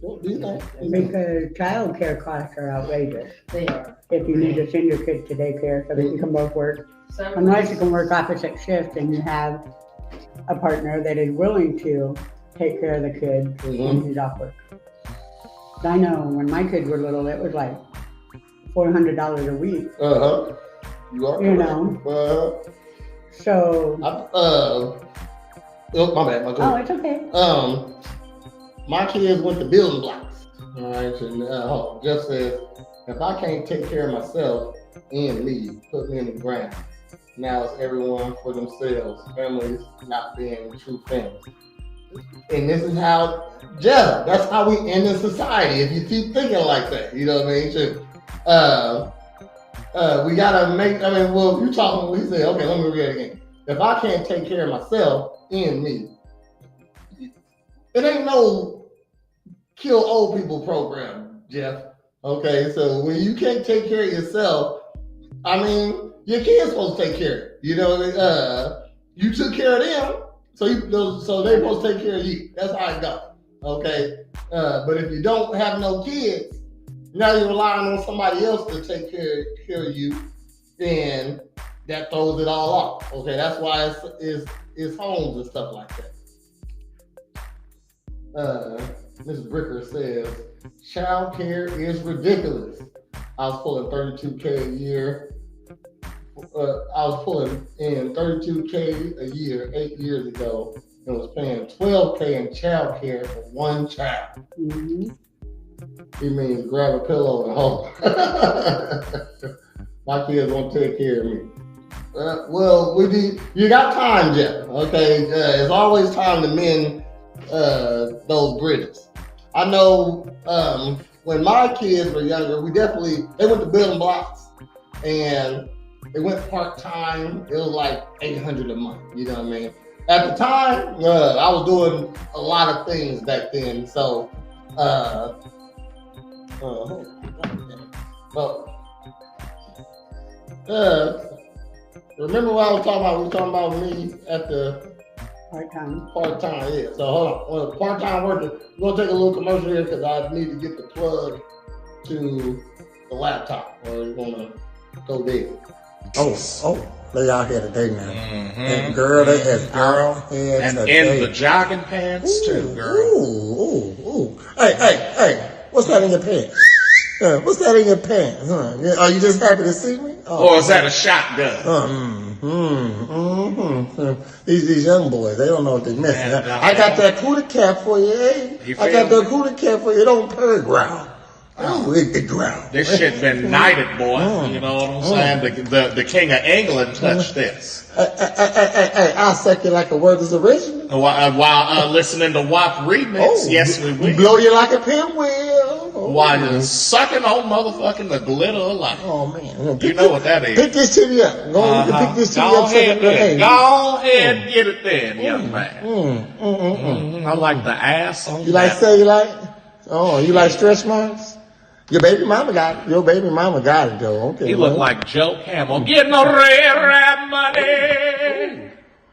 What do you think? Because child care costs are outrageous. They are. If you need to send your kids to daycare so that you can both work. Unless you can work opposite shifts and you have a partner that is willing to take care of the kid when he's off work. I know when my kids were little, it was like $400 a week. You are. You know. So. My bad. Oh, it's okay. My kids went to building blocks. All right, and just says, if I can't take care of myself and me, put me in the ground. Now it's everyone for themselves. Families not being true families. And this is how, that's how we end in society. If you keep thinking like that, you know what I mean? We gotta you talking, we say, okay, let me read it again. If I can't take care of myself and me, it ain't no kill old people program, Jeff. Okay, so when you can't take care of yourself, I mean, your kids supposed to take care of you. You know, you took care of them, so they supposed to take care of you. That's how it goes. Okay, but if you don't have no kids, now you're relying on somebody else to take care of you, and that throws it all off. Okay, that's why it's homes and stuff like that. Mrs. Bricker says, child care is ridiculous. I was pulling 32K a year. I was pulling in 32K a year 8 years ago and was paying 12K in child care for one child. Mm-hmm. He means grab a pillow and hold. My kids won't take care of me. You got time, Jeff. Okay, it's always time to mend those bridges. I know when my kids were younger, they went to building blocks and they went part-time. It was like $800 a month, you know what I mean? At the time, I was doing a lot of things back then. So, remember what I was talking about? We were talking about me at the Part-time, yeah. So hold on. Well, part-time worker. We're gonna take a little commercial here because I need to get the plug to the laptop, or we're gonna go there. Oh, they out here today, man. Mm-hmm. And girl, they had girl heads and in the jogging pants too, girl. Ooh. Hey, what's that in your pants? What's that in your pants? Are you just happy to see me? Or is that a shotgun? These young boys, they don't know what they're missing. I got that cootie cap for you, eh? I got that cootie cap for you. It don't purr ground. Oh, it ground. This shit been knighted, boy. You know what I'm saying? The King of England touched this. Hey, I'll suck you like a word is original. While listening to WAP remix, yes we will. Blow you like a pinwheel. While you're sucking on motherfucking the glitter of life. Oh, man. You know what that is. Pick this titty up. Pick this titty up. Go ahead and get it then, young man. I like the ass on You like cellulite? Oh, you like stretch marks? Your baby mama got it. Your baby mama got it, though. Okay. He looked like Joe Camel. Getting no red rap money.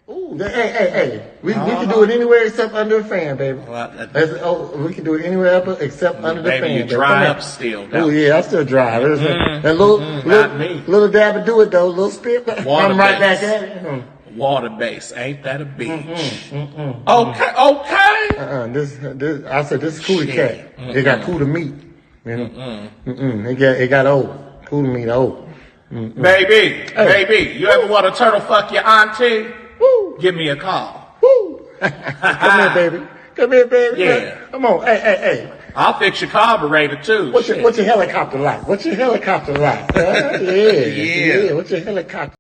Ooh, hey. We can do it anywhere except under a fan, baby. We can do it anywhere except under the fan. Baby, you dry up still. Oh, yeah, I still dry. That little dab to do it, though. Little spit. I'm right back at it. Water base, ain't that a beach? Okay. This I said this is cootie cat. It got cootie meat. You know? It got old. Cootie meat old. Baby, you ever want a turtle fuck your auntie? Woo. Give me a call. Woo. Come here, baby. Yeah. Come on. Hey. I'll fix your carburetor too. What's your helicopter like? Yeah. What's your helicopter?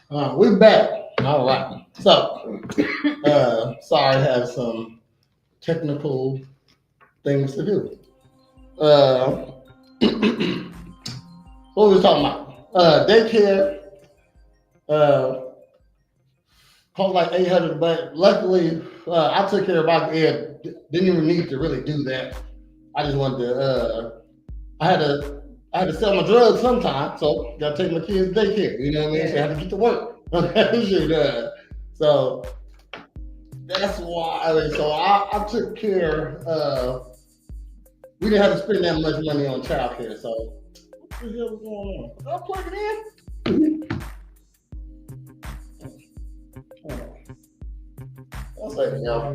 We're back. All right. So, sorry, I have some technical things to do. What were we talking about? Daycare. Cost like $800, but luckily I took care of my kid. Didn't even need to really do that. I just wanted to. I had to sell my drugs sometime, so gotta take my kids to daycare. You know what I mean? So I had to get to work. So that's why. So I took care. We didn't have to spend that much money on childcare. So what the hell is going on? I'll plug it in. I'll say it, y'all.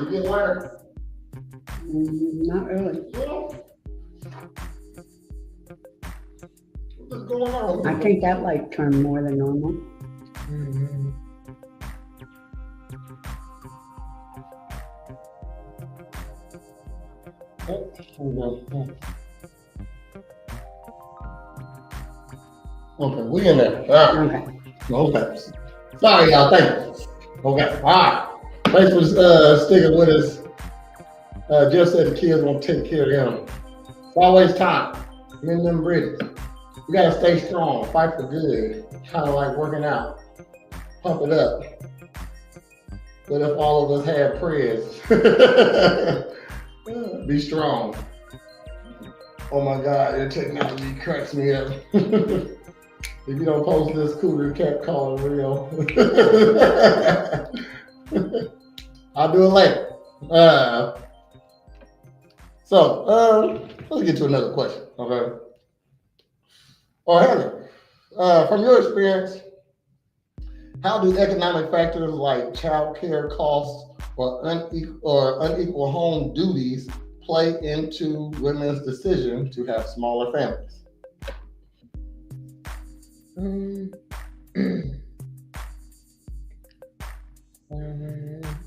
You get wired? Not really. What's going on? I think that light turned more than normal. Mm-hmm. Okay, we in there. All right. Okay. Sorry, y'all. Thank you. Okay. All right. Thanks for sticking with us. Jeff said the kids won't take care of them. It's always time. Mend them bridges. We gotta stay strong. Fight for good. Kind of like working out. Pump it up. What if all of us had prayers? Be strong. Oh my God, the technology cracks me up. If you don't post this cooler cat calling real. I'll do it later. Let's get to another question, okay? Helen, from your experience, how do economic factors like child care costs or unequal home duties play into women's decision to have smaller families?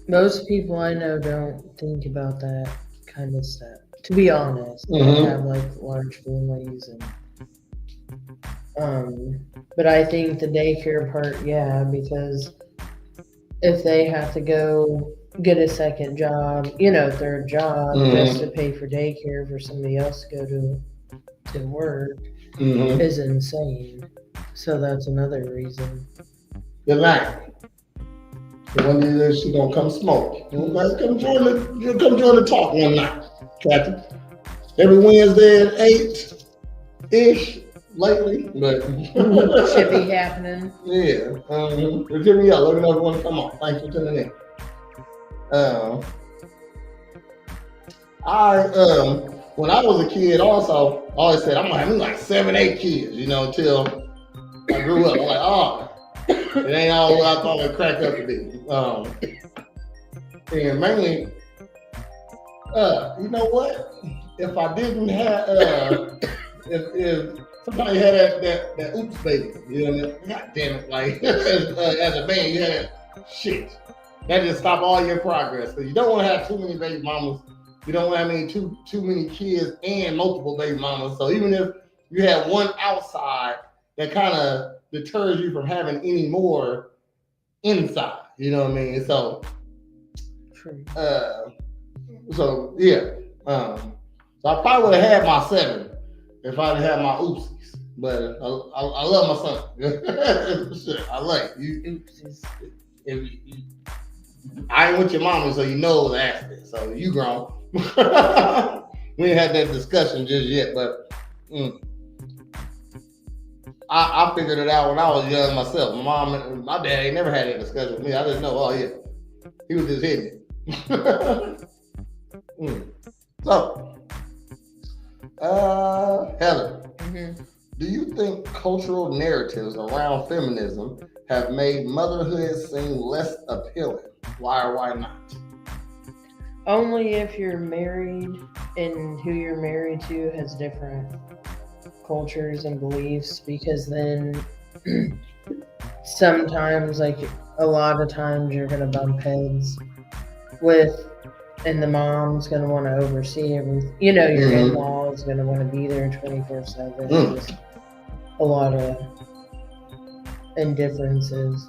Most people I know don't think about that kind of stuff. To be honest, they have like large families and but I think the daycare part, yeah, because if they have to go get a second job, third job, just to pay for daycare for somebody else to go to work is insane. So that's another reason. Good night. One day she gonna come smoke. Come join the talk one night, Captain. Every Wednesday at 8-ish lately, but should be happening. Yeah. Hit me up. Let me know if you want to come on. Thanks for tuning in. When I was a kid, also, I always said I'm gonna have like 7, 8 kids, until I grew up. I'm like, it ain't all what I thought it cracked up to be. And mainly, you know what? If I didn't have, if somebody had that oops baby, you know what I mean? God damn it! Like as a man, you had shit. That just stop all your progress. Because you don't want to have too many baby mamas. You don't want to have too many kids and multiple baby mamas. So even if you have one outside, that kind of deters you from having any more inside. You know what I mean? So, yeah. So I probably would have had my 7 if I didn't have my oopsies. But I love my son. Shit, I like you. I ain't with your mama, so you know the accident. So you grown. We ain't had that discussion just yet, but I figured it out when I was young myself. My mom and my dad ain't never had that discussion with me. I just know, oh yeah, he was just hitting it. So, Heather, do you think cultural narratives around feminism have made motherhood seem less appealing? Why or why not? Only if you're married and who you're married to has different cultures and beliefs, because then sometimes, like a lot of times, you're going to bump heads with, and the mom's going to want to oversee everything. You know, your in-law is going to want to be there 24/7. Just a lot of indifferences.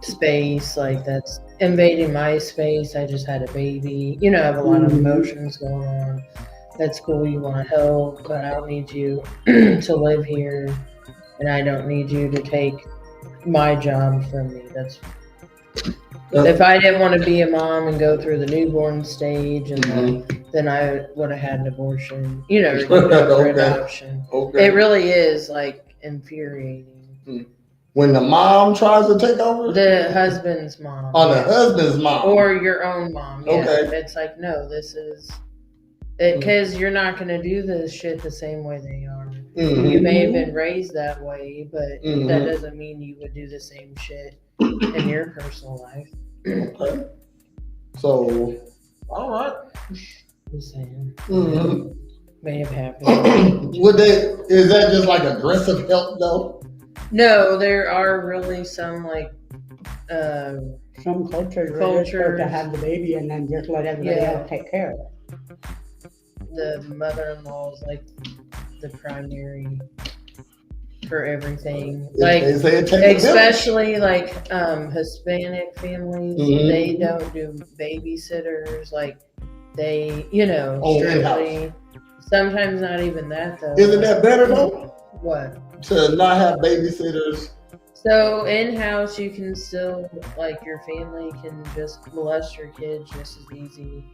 Space, like that's invading my space. I just had a baby. You know, I have a lot of emotions going on. That's cool. You want to help, but I don't need you to live here, and I don't need you to take my job from me. That's if I didn't want to be a mom and go through the newborn stage, and then I would have had an abortion. You know, for adoption. It really is like infuriating. When the mom tries to take over? The husband's mom. Oh, the husband's mom. Or your own mom. Yeah. Okay. It's like, no, this is it, because you're not going to do this shit the same way they are. You may have been raised that way, but that doesn't mean you would do the same shit in your personal life. Okay. So, all right. Just saying. May have happened. Is that just like aggressive help though? No, there are really some like some cultures where you're supposed to have the baby and then just let everybody else take care of it. The mother-in-law is like the primary for everything. Like especially like Hispanic families, they don't do babysitters. Like they, you know, strictly. Sometimes not even that though. Isn't that better though? What? To not have babysitters. So in-house you can still, like, your family can just molest your kids just as easy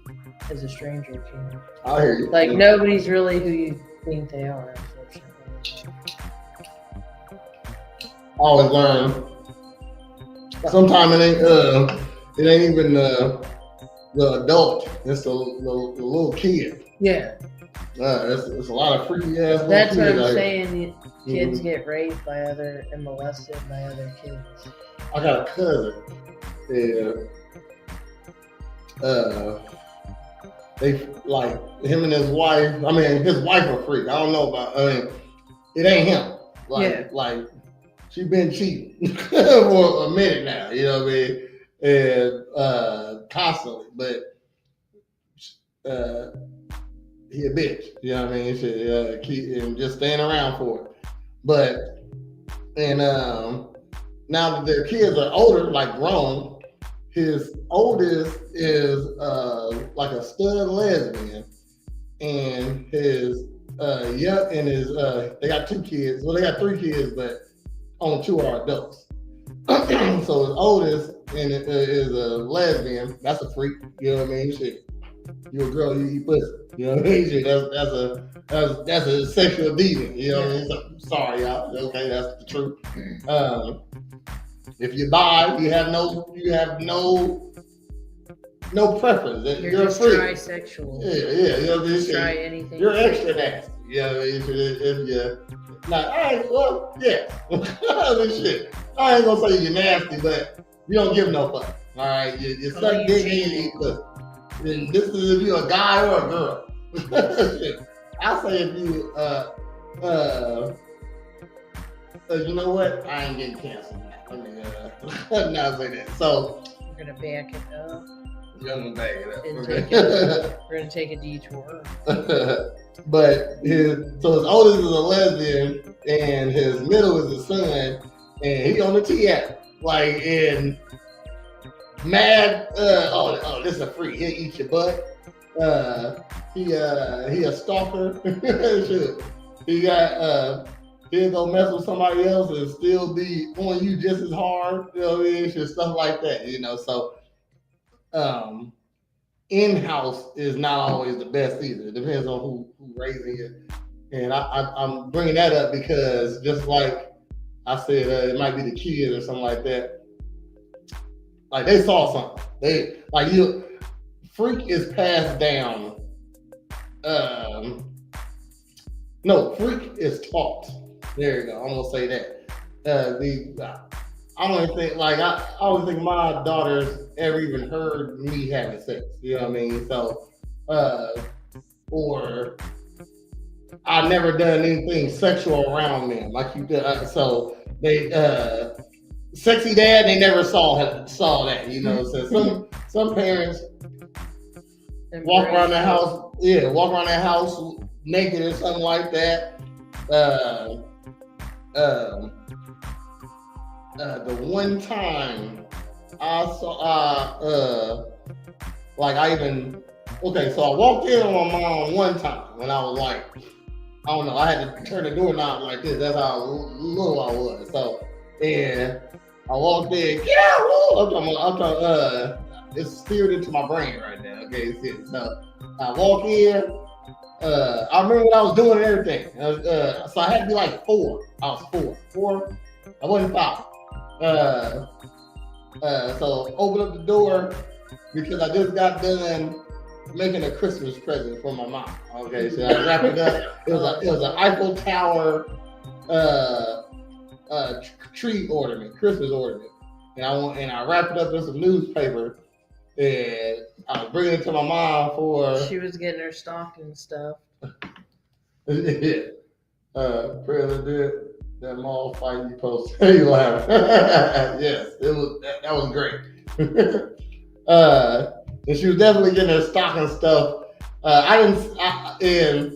as a stranger can. I hear you. Like nobody's really who you think they are, unfortunately. I always learn. Sometimes it ain't even the adult. It's the little kid. Yeah. It's a lot of freaky ass. That's what I'm saying. Kids get raped by and molested by other kids. I got a cousin. They like him and his wife. I mean, his wife a freak. I don't know about. It ain't him. Like she been cheating for a minute now. You know what I mean? And constantly, but he a bitch. You know what I mean? He should keep him just staying around for it. But now that their kids are older, like grown, his oldest is like a stud lesbian, and his they got 2 kids. Well, they got 3 kids, but only 2 are adults. So his oldest is a lesbian. That's a freak. You know what I mean? Shit. You a girl, you eat pussy. You know what I mean? That's a sexual deviant. You know what I mean? So, sorry, y'all. Okay, that's the truth. If you bi, you have no preference. You're just trisexual. Yeah. You know what I mean? Try anything. You're extra nasty. You know what I mean? If you like, all right, well, yeah. Shit. I ain't gonna say you're nasty, but you don't give no fuck. All right, you suck dick and you eat pussy. And this is if you're a guy or a girl. I say if you you know what? I ain't getting canceled. Let me not say that. So we're gonna back it up. We're gonna back it up. We're gonna take a detour. But his oldest is a lesbian and his middle is a son, and he on the T-app. Like in mad this is a freak. He'll eat your butt. He a stalker. He got he'll go mess with somebody else and still be on you just as hard. You know what I mean? Just stuff like that. So in-house is not always the best either. It depends on who raising you. And I'm bringing that up because just like I said, it might be the kids or something like that. Like they saw something. Freak is passed down. No, freak is taught. There you go. I'm gonna say that. I don't even think I don't think my daughters ever even heard me having sex. You know what I mean? So, or I never done anything sexual around them. So they sexy dad. They never saw that. So some parents walk around the house. Yeah, walk around that house naked or something like that. The one time I saw, so I walked in on my mom one time when I was like, I don't know, I had to turn the doorknob like this. That's how little I was. So, and I walked in, get out! I'm talking, it's seared into my brain right now. Okay, so I walk in. I remember what I was doing and everything. So I had to be like 4. I was 4. I wasn't 5. So open up the door because I just got done making a Christmas present for my mom. Okay, so I wrapped it up. It was an Eiffel Tower tree ornament, Christmas ornament, and I wrapped it up in some newspaper. And I was bringing it to my mom for. She was getting her stocking stuff. Yeah. President, that mall fight you posted. You laugh. Yes, it was. That was great. And she was definitely getting her stocking stuff. And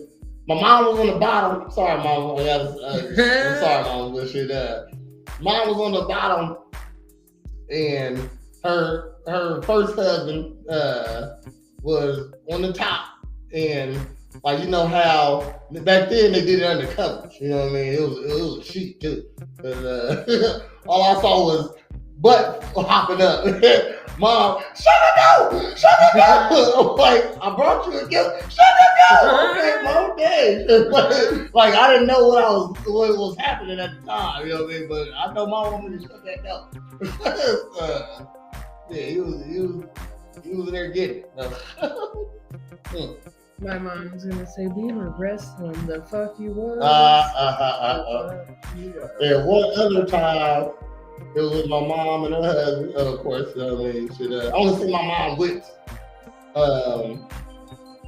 my mom was on the bottom. Sorry, mom. I'm sorry, mom. But mom was on the bottom, and her first husband was on the top, and how back then they did it under covers. You know what I mean? It was a sheet too. All I saw was butt hopping up. Mom, shut up! I'm like, I brought you a gift. Shut up! Okay, Mom, okay. I didn't know what was happening at the time. You know what I mean? But I know Mom wanted me to shut that down. Yeah, he was there getting it. My mom's gonna say we were wrestling. The fuck you was. And one other time, it was with my mom and her husband. Of course, I only seen my mom with. I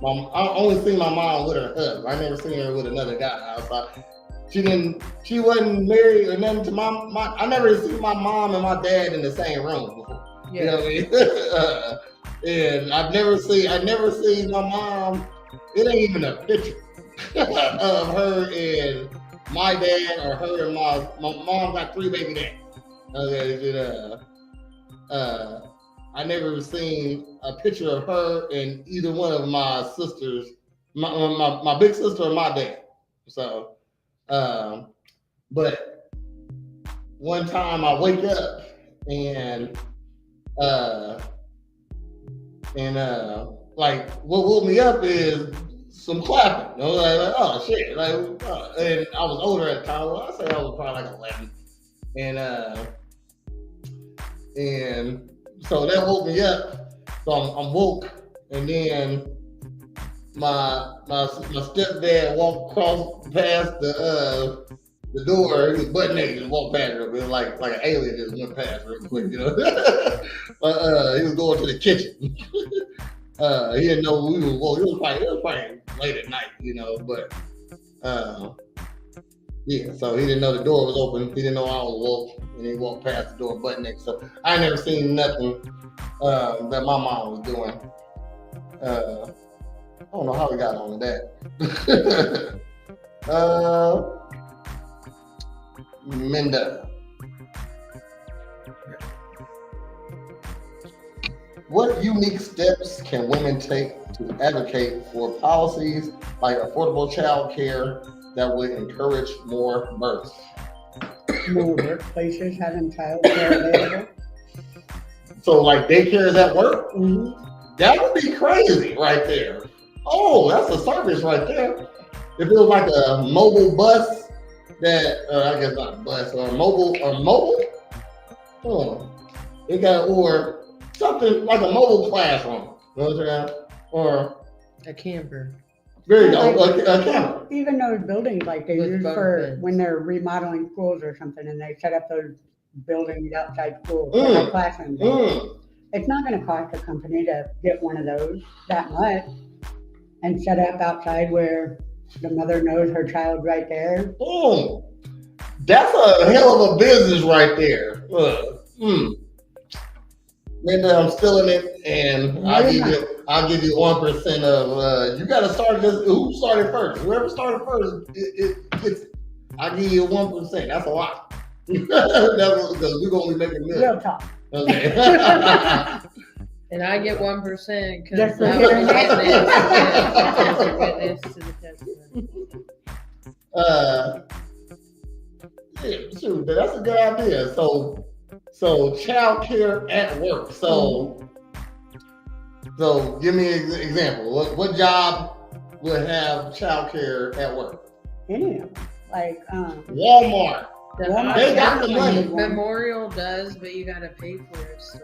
only seen my mom with her husband. I never seen her with another guy outside. She wasn't married or nothing to my. I never seen my mom and my dad in the same room before. Yeah. You know what I mean? And I've never seen my mom. It ain't even a picture of her and my dad or her and my mom got 3 baby dads. Okay, I never seen a picture of her and either one of my sisters, my big sister or my dad. So, but one time I wake up and what woke me up is some clapping. I was like, oh shit! And I was older at the time. Well, I say I was probably like 11, and so that woke me up. So I'm woke, and then my stepdad walked across past the door. He was butt naked and walked past it. It was like an alien just went past real quick, you know. He was going to the kitchen. He didn't know we was woke. It was probably late at night, you know. But yeah, so he didn't know the door was open. He didn't know I was woke, and he walked past the door butt naked. So I never seen nothing that my mom was doing. I don't know how we got on that. Minda. What unique steps can women take to advocate for policies like affordable child care that would encourage more births? More workplaces having childcare available. So like daycares at work? Mm-hmm. That would be crazy right there. Oh, that's a service right there. If it was like a mobile bus that, I guess not a bus, or mobile, it got, or something like a mobile classroom, you know what I'm saying? Or a camper. There you go, a camper. Even those buildings like they With use bunk for beds. when they're remodeling schools or something, and they set up those buildings outside schools, like classrooms. It's not going to cost a company to get one of those that much and set up outside where the mother knows her child's right there. That's a hell of a business right there. Maybe I'm stealing it, and I'll give you 1% of. You got to start this. Who started first? Whoever started first, I'll give you 1%. That's a lot. That's because we're gonna be making millions. Real talk. Okay. And I get 1% because That's I'm the a witness to the testimony. Shoot, that's a good idea. So child care at work. So give me an example. What job would have child care at work? Any of them. Like Walmart. They got the money. Memorial does, but you gotta pay for it. So.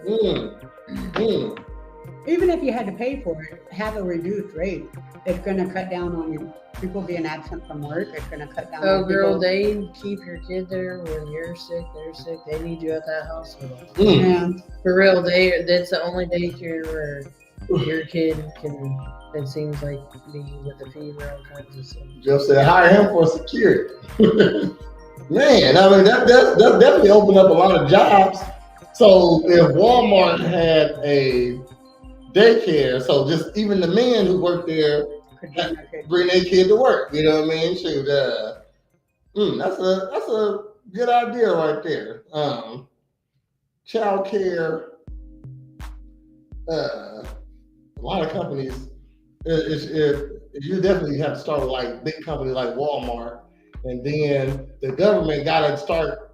Even if you had to pay for it, have a reduced rate. It's going to cut down on people being absent from work. It's going to cut down on girl, people. they keep your kid there when you're sick, they're sick. They need you at that hospital. Yeah. For real, that's the only daycare where your kid can, it seems like, be with a fever, all kinds of stuff. Just said hire him for security. Man, I mean, that definitely opened up a lot of jobs. So if Walmart had a daycare, so just even the men who work there bring their kid to work. You know what I mean? Shoot, that's a good idea right there. Child care. A lot of companies. You definitely have to start with like big companies like Walmart, and then the government got to start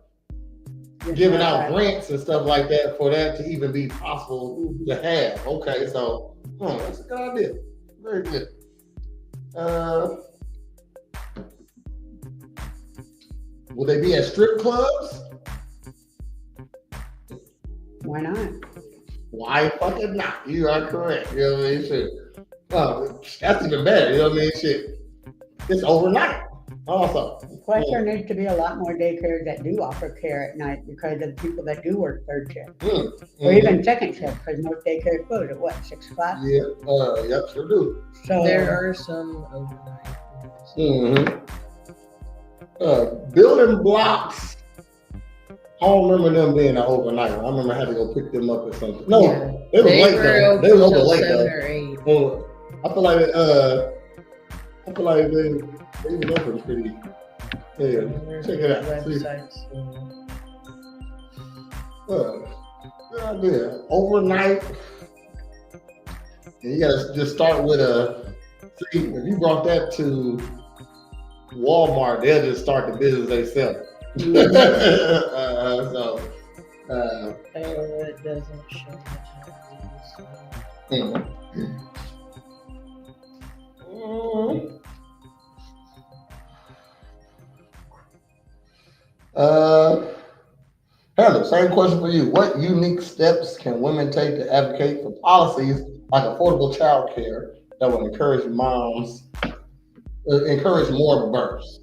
giving out grants and stuff like that for that to even be possible to have. Okay, so that's a good idea. Very good. Will they be at strip clubs? Why not? Why fucking not? You are correct. You know what I mean? Shit. Oh, that's even better. You know what I mean? Shit. It's overnight. Also. Plus, there needs to be a lot more daycares that do offer care at night because of people that do work third shift. Or even second shift, because most daycares close at what, 6 o'clock? Yeah, yep, sure do. So there are some overnight. Building blocks. I don't remember them being an overnight. I remember I had to go pick them up or something. No, yeah. they were late though. They were open late 7 though. or 8. I feel like they were open pretty. Yeah, check it out. Good idea. Overnight. And you gotta just start with see, if you brought that to Walmart, they'll just start the business themselves. It doesn't show Heather, same question for you. What unique steps can women take to advocate for policies like affordable child care that will encourage more births?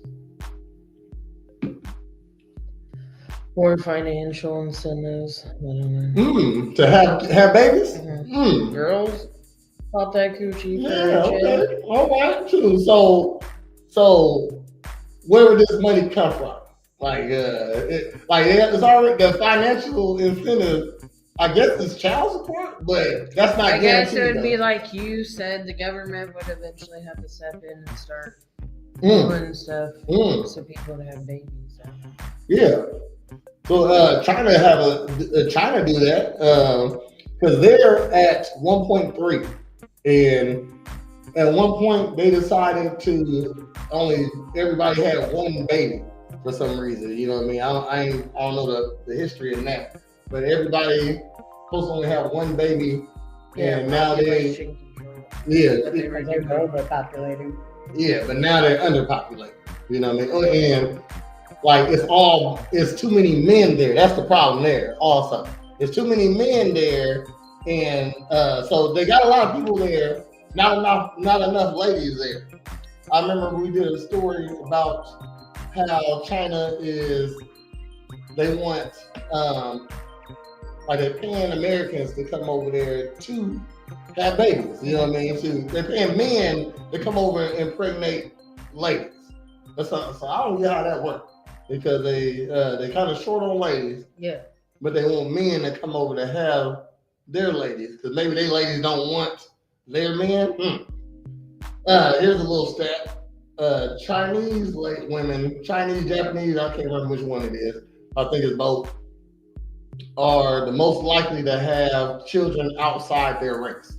More financial incentives. I don't know. To have babies? Girls pop that coochie. Yeah, okay. All right, too. So where would this money come from? It's already the financial incentive. I guess it's child support, but that's not guaranteed. I guess it would be like you said. The government would eventually have to step in and start doing stuff so people to have babies. Yeah. So China do that because they're at 1.3, at one point they decided to only everybody had one baby for some reason. You know what I mean? I don't know the history in that, but everybody supposed to only have one baby, and now they Because they're overpopulating. Yeah, but now they're underpopulated. You know what I mean? And like it's too many men there. That's the problem there. Also, there's too many men there, and so they got a lot of people there. Not enough ladies there. I remember we did a story about how China they want like they're paying Americans to come over there to have babies. You know what I mean? They're paying men to come over and impregnate ladies. So I don't get how that works because they kind of short on ladies. Yeah. But they want men to come over to have their ladies because maybe they ladies don't want their men. Here's a little stat. Chinese women, Chinese, Japanese, I can't remember which one it is. I think it's both, are the most likely to have children outside their race.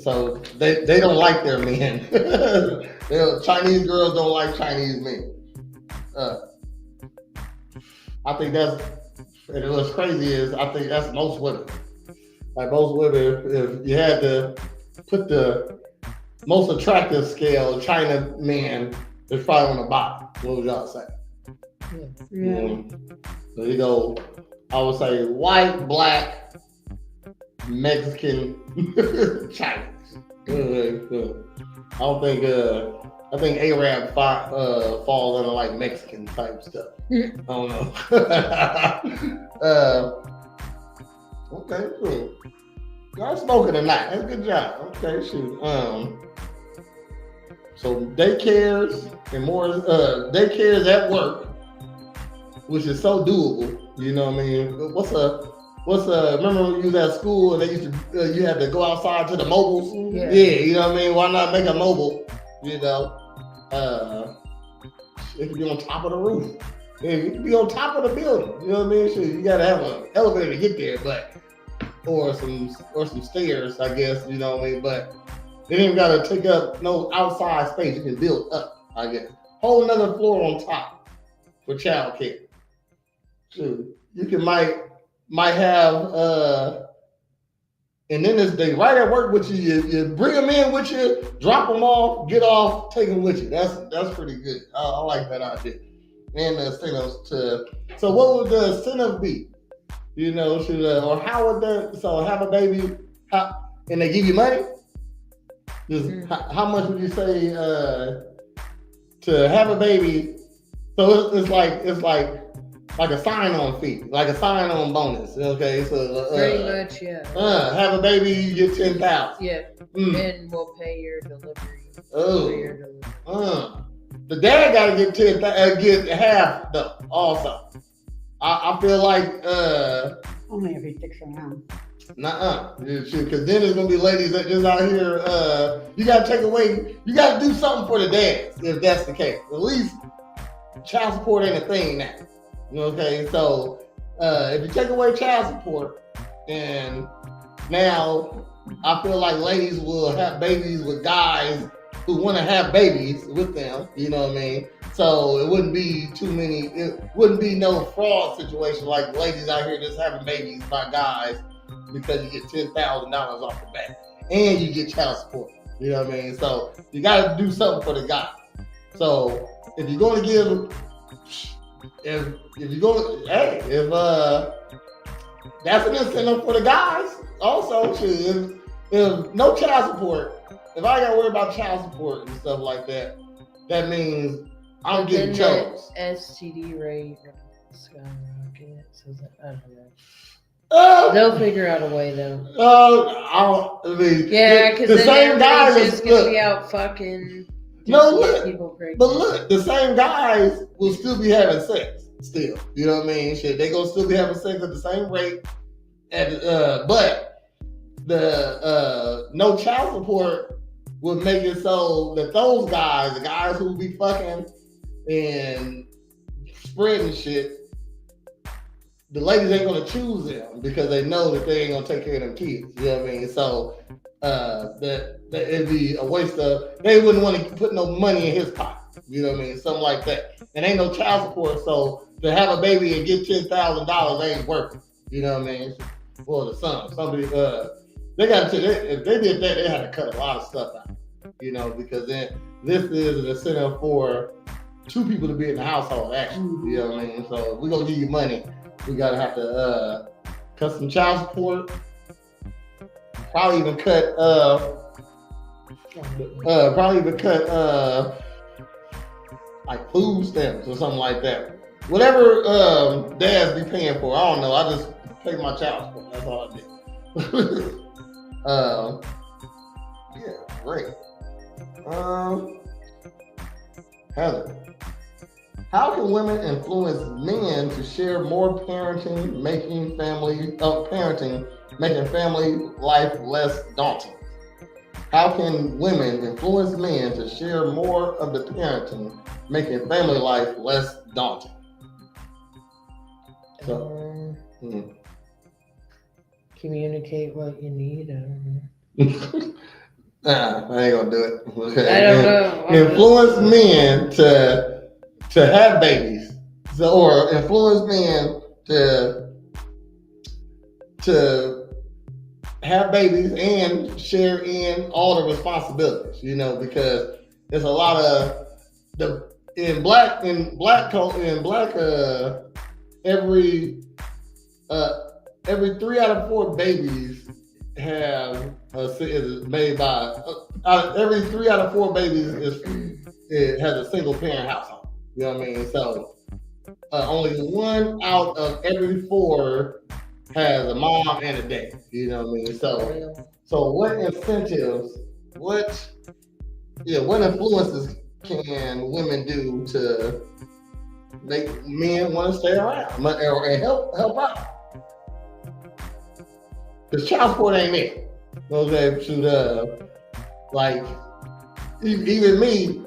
So they don't like their men. Chinese girls don't like Chinese men. I think and what's crazy is I think that's most women. Like most women, if you had to put the most attractive scale, China men is probably on the bottom. What would y'all say? Yeah. So you go, I would say white, black, Mexican, Chinese. I don't think I think Arab falls under like Mexican type stuff. I don't know. Okay, cool. Y'all smoking tonight. That's a good job. Okay, shoot. So daycares and more daycares at work, which is so doable. You know what I mean? Remember when you was at school and they used to you had to go outside to the mobiles? Yeah, you know what I mean? Why not make a mobile? You know, it could be on top of the roof. It could be on top of the building. You know what I mean? Shit, you gotta have an elevator to get there, but or some stairs, I guess. You know what I mean? But they didn't gotta take up no outside space. You can build up, I guess. Whole another floor on top for childcare. So you can might have and then they right at work with you. You bring them in with you, drop them off, get off, take them with you. That's pretty good. I like that idea. And the incentives so what would the incentive be? You know, or how would have a baby? And they give you money? How much would you say to have a baby? So it's like a sign-on fee, like a sign-on bonus. Okay, so pretty much, yeah. Have a baby, you get 10,000. Yeah, and we'll pay your delivery. The dad gotta get half though. Also, I feel like only if he sticks around. Because then there's gonna be ladies that just out here. You gotta take away. You gotta do something for the dads if that's the case. At least child support ain't a thing now. Okay, so if you take away child support, and now I feel like ladies will have babies with guys who want to have babies with them. You know what I mean? So it wouldn't be it wouldn't be no fraud situation like ladies out here just having babies by guys because you get $10,000 off the bat and you get child support. You know what I mean? So you got to do something for the guy. So if you're going to give, if you're going, if that's an incentive for the guys. Also, if no child support, if I got to worry about child support and stuff like that, that means I'm getting chose. STD rate skyrocket. So I don't know. They'll figure out a way though. Because the same guys is just gonna be out fucking. People pregnant. But look, the same guys will still be having sex. Still, you know what I mean? Shit, they gonna still be having sex at the same rate. But the no child support would make it so that those guys, the guys who be fucking and spreading shit, the ladies ain't gonna choose them because they know that they ain't gonna take care of them kids. You know what I mean? So that it'd be a waste of. They wouldn't want to put no money in his pocket. You know what I mean? Something like that. And ain't no child support, so to have a baby and get $10,000 ain't worth it. You know what I mean? For the son, somebody they got to. If they did that, they had to cut a lot of stuff out. You know, because then this is an incentive for two people to be in the household. Actually, you know what I mean? So if we're gonna give you money, we gotta have to cut some child support. Probably even cut like food stamps or something like that. Whatever dads be paying for, I don't know. I just pay my child support. That's all I did. Yeah, great. Heather, how can women influence men to share more parenting, making family life less daunting? How can women influence men to share more of the parenting, making family life less daunting? So, communicate what you need. Nah, I ain't gonna do it. Okay. I don't know. Influence men to have babies, or influence men to have babies and share in all the responsibilities. You know, because there's a lot of every 3 out of 4 babies is made by every 3 out of 4 babies it has a single parent household. You know what I mean? So only 1 out of every 4 has a mom and a dad. You know what I mean? So what incentives, what influences can women do to make men want to stay around and help out? Because child support ain't it. Okay, like even me,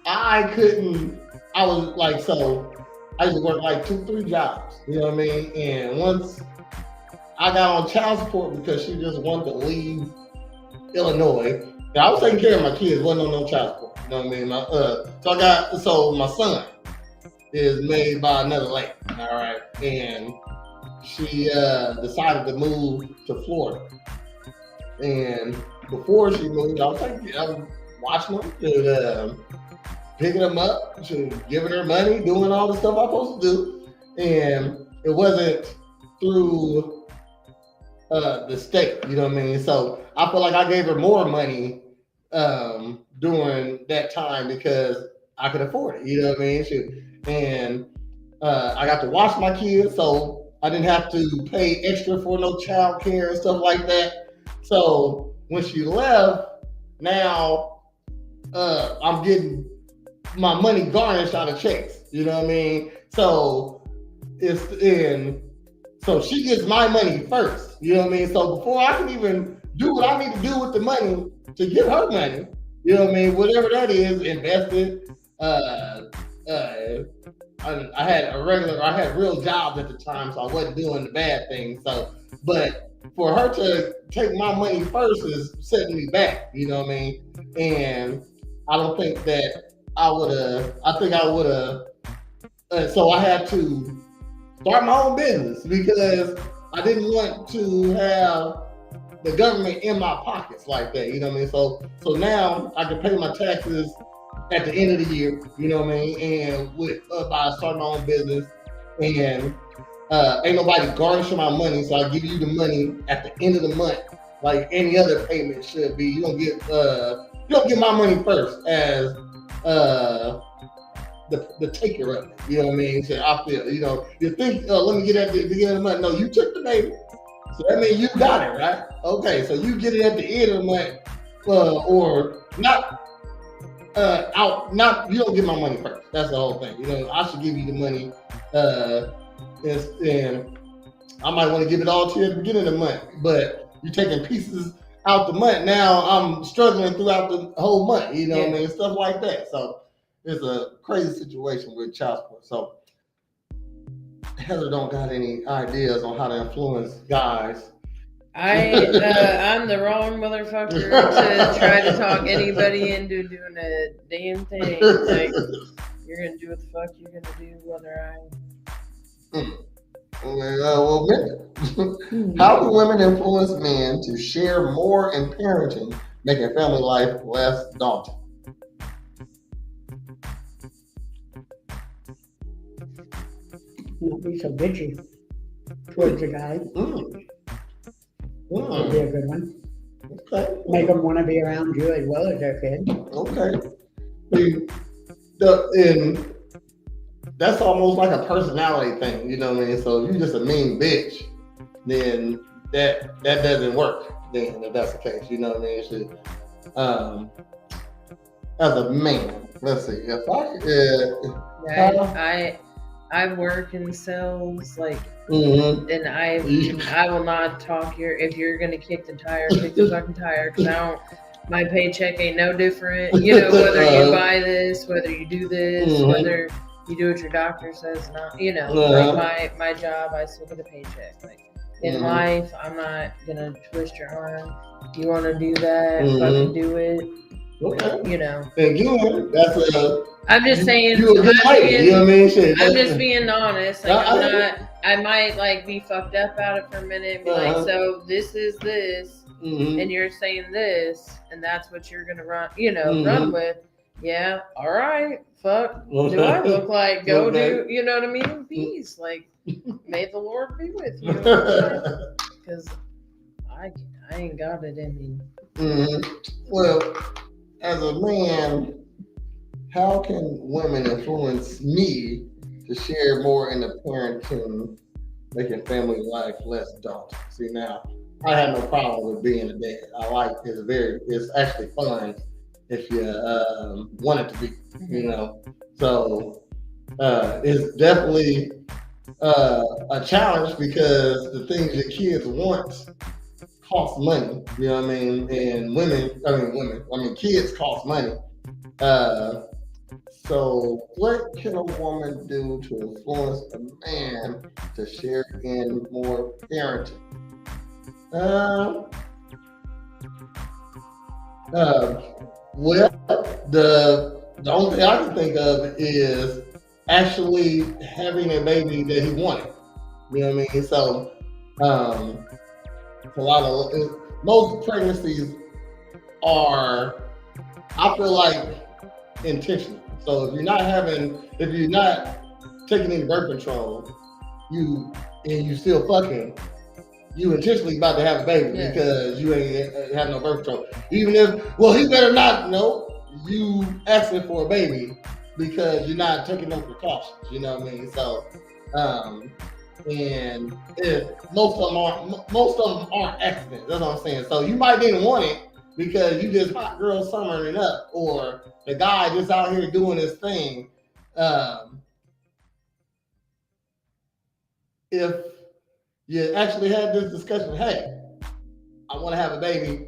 I used to work like 2-3 jobs. You know what I mean? And once I got on child support because she just wanted to leave Illinois, I was taking care of my kids, wasn't on no child support. You know what I mean? So my son is made by another lady. All right, and she decided to move to Florida. And before she moved, I was watching them, picking them up, giving her money, doing all the stuff I'm supposed to do. And it wasn't through the state, you know what I mean? So I feel like I gave her more money during that time because I could afford it, you know what I mean? And I got to watch my kids, so I didn't have to pay extra for no child care and stuff like that. So when she left, now I'm getting my money garnished out of checks. You know what I mean? So so she gets my money first. You know what I mean? So before I can even do what I need to do with the money to get her money, you know what I mean? Whatever that is, invested. I had real jobs at the time, so I wasn't doing the bad things. So, but for her to take my money first is setting me back, you know what I mean? And I don't think that I think I would have. So I had to start my own business because I didn't want to have the government in my pockets like that, you know what I mean? So now I can pay my taxes at the end of the year, you know what I mean? And by starting my own business, and ain't nobody garnishing my money, so I give you the money at the end of the month, like any other payment should be. You don't get my money first as the taker of it. You know what I mean? So I feel, you think, let me get at the beginning of the month. No, you took the baby, so that means you got it, right? Okay, so you get it at the end of the month, or not. You don't get my money first. That's the whole thing. I should give you the money, and I might want to give it all to you at the beginning of the month, but you're taking pieces out the month. Now I'm struggling throughout the whole month, you know what I mean? Stuff like that. So it's a crazy situation with child support. So Heather don't got any ideas on how to influence guys. I'm the wrong motherfucker to try to talk anybody into doing a damn thing. Like, you're gonna do what the fuck you're gonna do, whether Well, men. How do women influence men to share more in parenting, making family life less daunting? Not be so bitchy towards the guy. Would be a good one. Okay. Make them want to be around you as well as their kids. Okay. And that's almost like a personality thing, you know what I mean? So if you're just a mean bitch, then that doesn't work. Then if that's the case, you know what I mean? It should, as a man, let's see, if I work in sales, like, and I will not talk if you're gonna kick the tire, kick the fucking tire, because my paycheck ain't no different. You know, whether you buy this, whether you do this, whether you do what your doctor says, not, you know, like my job, I still get a paycheck. Like, in life, I'm not gonna twist your arm. You want to do that, fucking do it. Okay. You know. Again, that's I'm just saying. You a good lady, you know what I mean? Shit, I'm just being honest. Like, I might like be fucked up about it for a minute and be like, so this is this, and you're saying this, and that's what you're gonna run with. Yeah, all right. Fuck. Do I look like go do? You know what I mean? Peace. Like, may the Lord be with you. Because I ain't got it in me. Well, as a man, how can women influence me to share more in the parenting, making family life less daunting? See, now, I have no problem with being a dad. I like it's actually fun if you want it to be, you know. So it's definitely a challenge because the things your kids want cost money, you know what I mean? And kids cost money. So what can a woman do to influence a man to share in more parenting? Well, the only thing I can think of is actually having a baby that he wanted. You know what I mean? So most pregnancies are, I feel like, intentional. So if you're not taking any birth control, you still fucking, you intentionally about to have a baby because you ain't have no birth control. Even if, he better not know you asking for a baby because you're not taking no precautions. You know what I mean? So, and most of them aren't accidents. That's what I'm saying. So you might didn't want it because you just hot girl summering up, or the guy just out here doing his thing. If you actually had this discussion, hey, I want to have a baby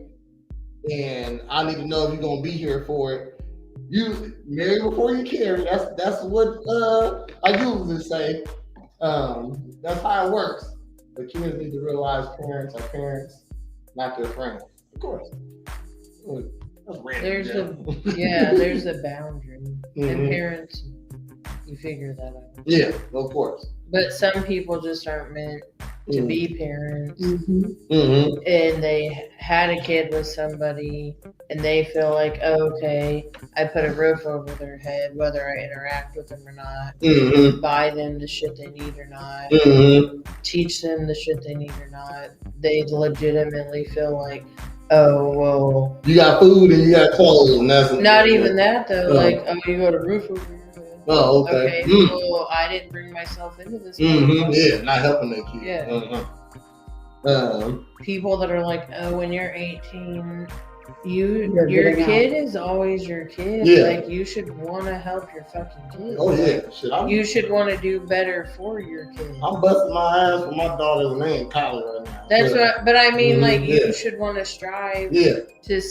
and I need to know if you're gonna be here for it. You marry before you carry. That's what I usually say. That's how it works. But kids need to realize parents are parents, not their friends. Of course. That's random. There's a boundary. And parents, you figure that out. Yeah, of course. But some people just aren't meant to be parents. And they had a kid with somebody and they feel like, okay, I put a roof over their head, whether I interact with them or not, buy them the shit they need or not, teach them the shit they need or not. They legitimately feel like, oh, well, you got food and you got clothes, and that's not even that though. Like, you got a roof over your head. Oh, okay. Well, I didn't bring myself into this. Yeah, not helping that kid. Yeah. People that are like, oh, when you're 18, your kid is always your kid. Yeah. Like, you should want to help your fucking kid. Oh yeah, you should want to do better for your kid. I'm busting my ass for my daughter's name, Kylie, right now. That's but I mean, like, you should want to strive to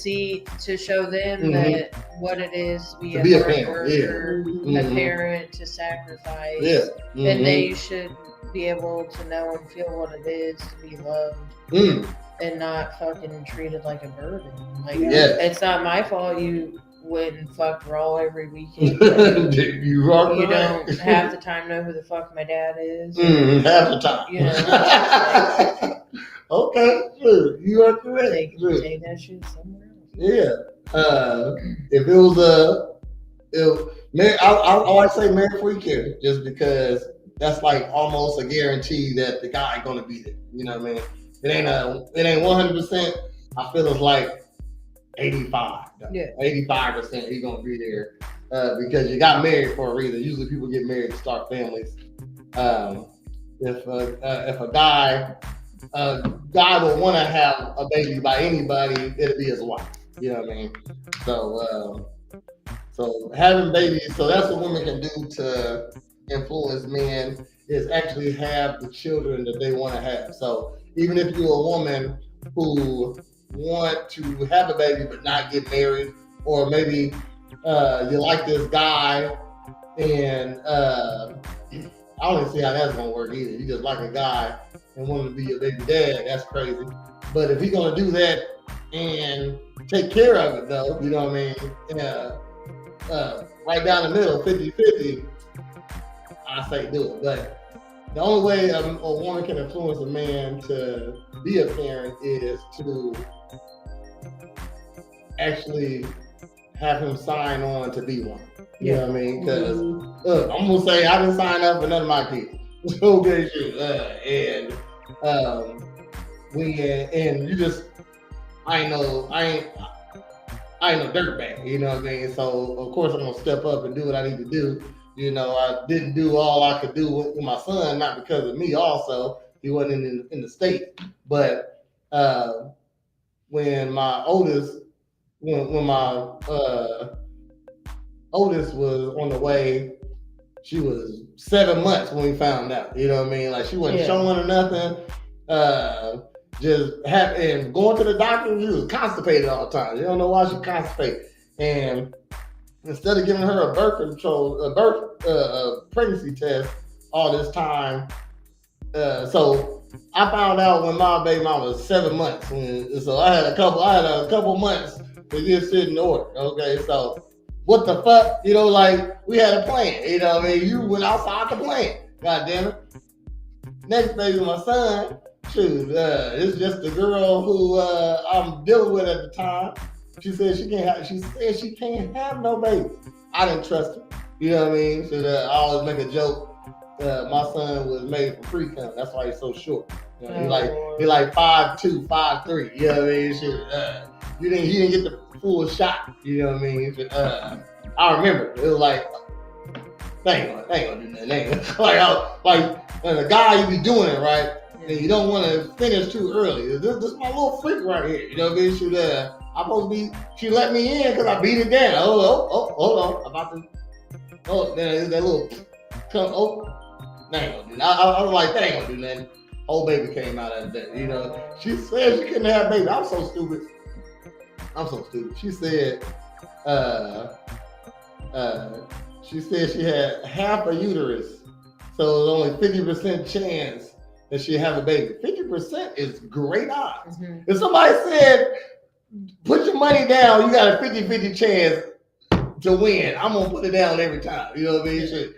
show them that what it is to be a hard worker, a parent, to sacrifice, and they should be able to know and feel what it is to be loved and not fucking treated like a burden. Like, it's not my fault you went and fucked raw every weekend. You don't half the time know who the fuck my dad is. Half the time. You know. Okay, sure. You are correct. Take that shit somewhere else. Yeah. If it was I always say marry before you care, just because that's like almost a guarantee that the guy ain't gonna be there. You know what I mean? It ain't 100%. I feel it's like 85. Yeah. 85% he's gonna be there because you got married for a reason. Usually people get married to start families. If a guy would want to have a baby by anybody, it'll be his wife. You know what I mean? So having babies, so that's what women can do to influence men, is actually have the children that they want to have. So even if you're a woman who want to have a baby but not get married, or maybe you like this guy and I don't even see how that's gonna work either. You just like a guy and want to be your baby dad, that's crazy. But if he's gonna do that and take care of it though, you know what I mean? Right down the middle, 50-50, I say do it. But the only way a woman can influence a man to be a parent is to actually have him sign on to be one. You know what I mean? Because I'm gonna say I didn't sign up for none of my kids. Okay, shit. And you just, I ain't no dirtbag. You know what I mean? So of course I'm gonna step up and do what I need to do. You know, I didn't do all I could do with my son, not because of me. Also, he wasn't in the state, but when my oldest was on the way, she was 7 months when we found out. You know what I mean? Like she wasn't showing or nothing. And going to the doctor, she was constipated all the time. You don't know why she constipated. And instead of giving her a pregnancy test all this time, so I found out when my baby mom was 7 months. So I had a couple months to get shit in order. Okay, so what the fuck? You know, like we had a plan. You know what I mean? You went outside the plan. God damn it. Next baby, my son. Shoot, it's just the girl who I'm dealing with at the time. She said she can't have no baby. I didn't trust her. You know what I mean? So I always make a joke. My son was made for pre-cum. That's why he's so short. You know, he like 5'2", 5'3". You know what I mean? He didn't get the full shot. You know what I mean? I remember it was like, they ain't gonna do nothing. Like as a guy, you be doing it right, and you don't want to finish too early. This is my little freak right here. You know what I mean? She let me in because I beat it down. Oh, hold on. Then that little they ain't gonna do nothing. I was like, they ain't gonna do nothing. Whole baby came out of that. You know, she said she couldn't have a baby. I'm so stupid. She said, she had half a uterus, so it was only 50% chance that she'd have a baby. 50% is great odds. Mm-hmm. If somebody said, put your money down, you got a 50-50 chance to win, I'm gonna put it down every time. You know what I mean?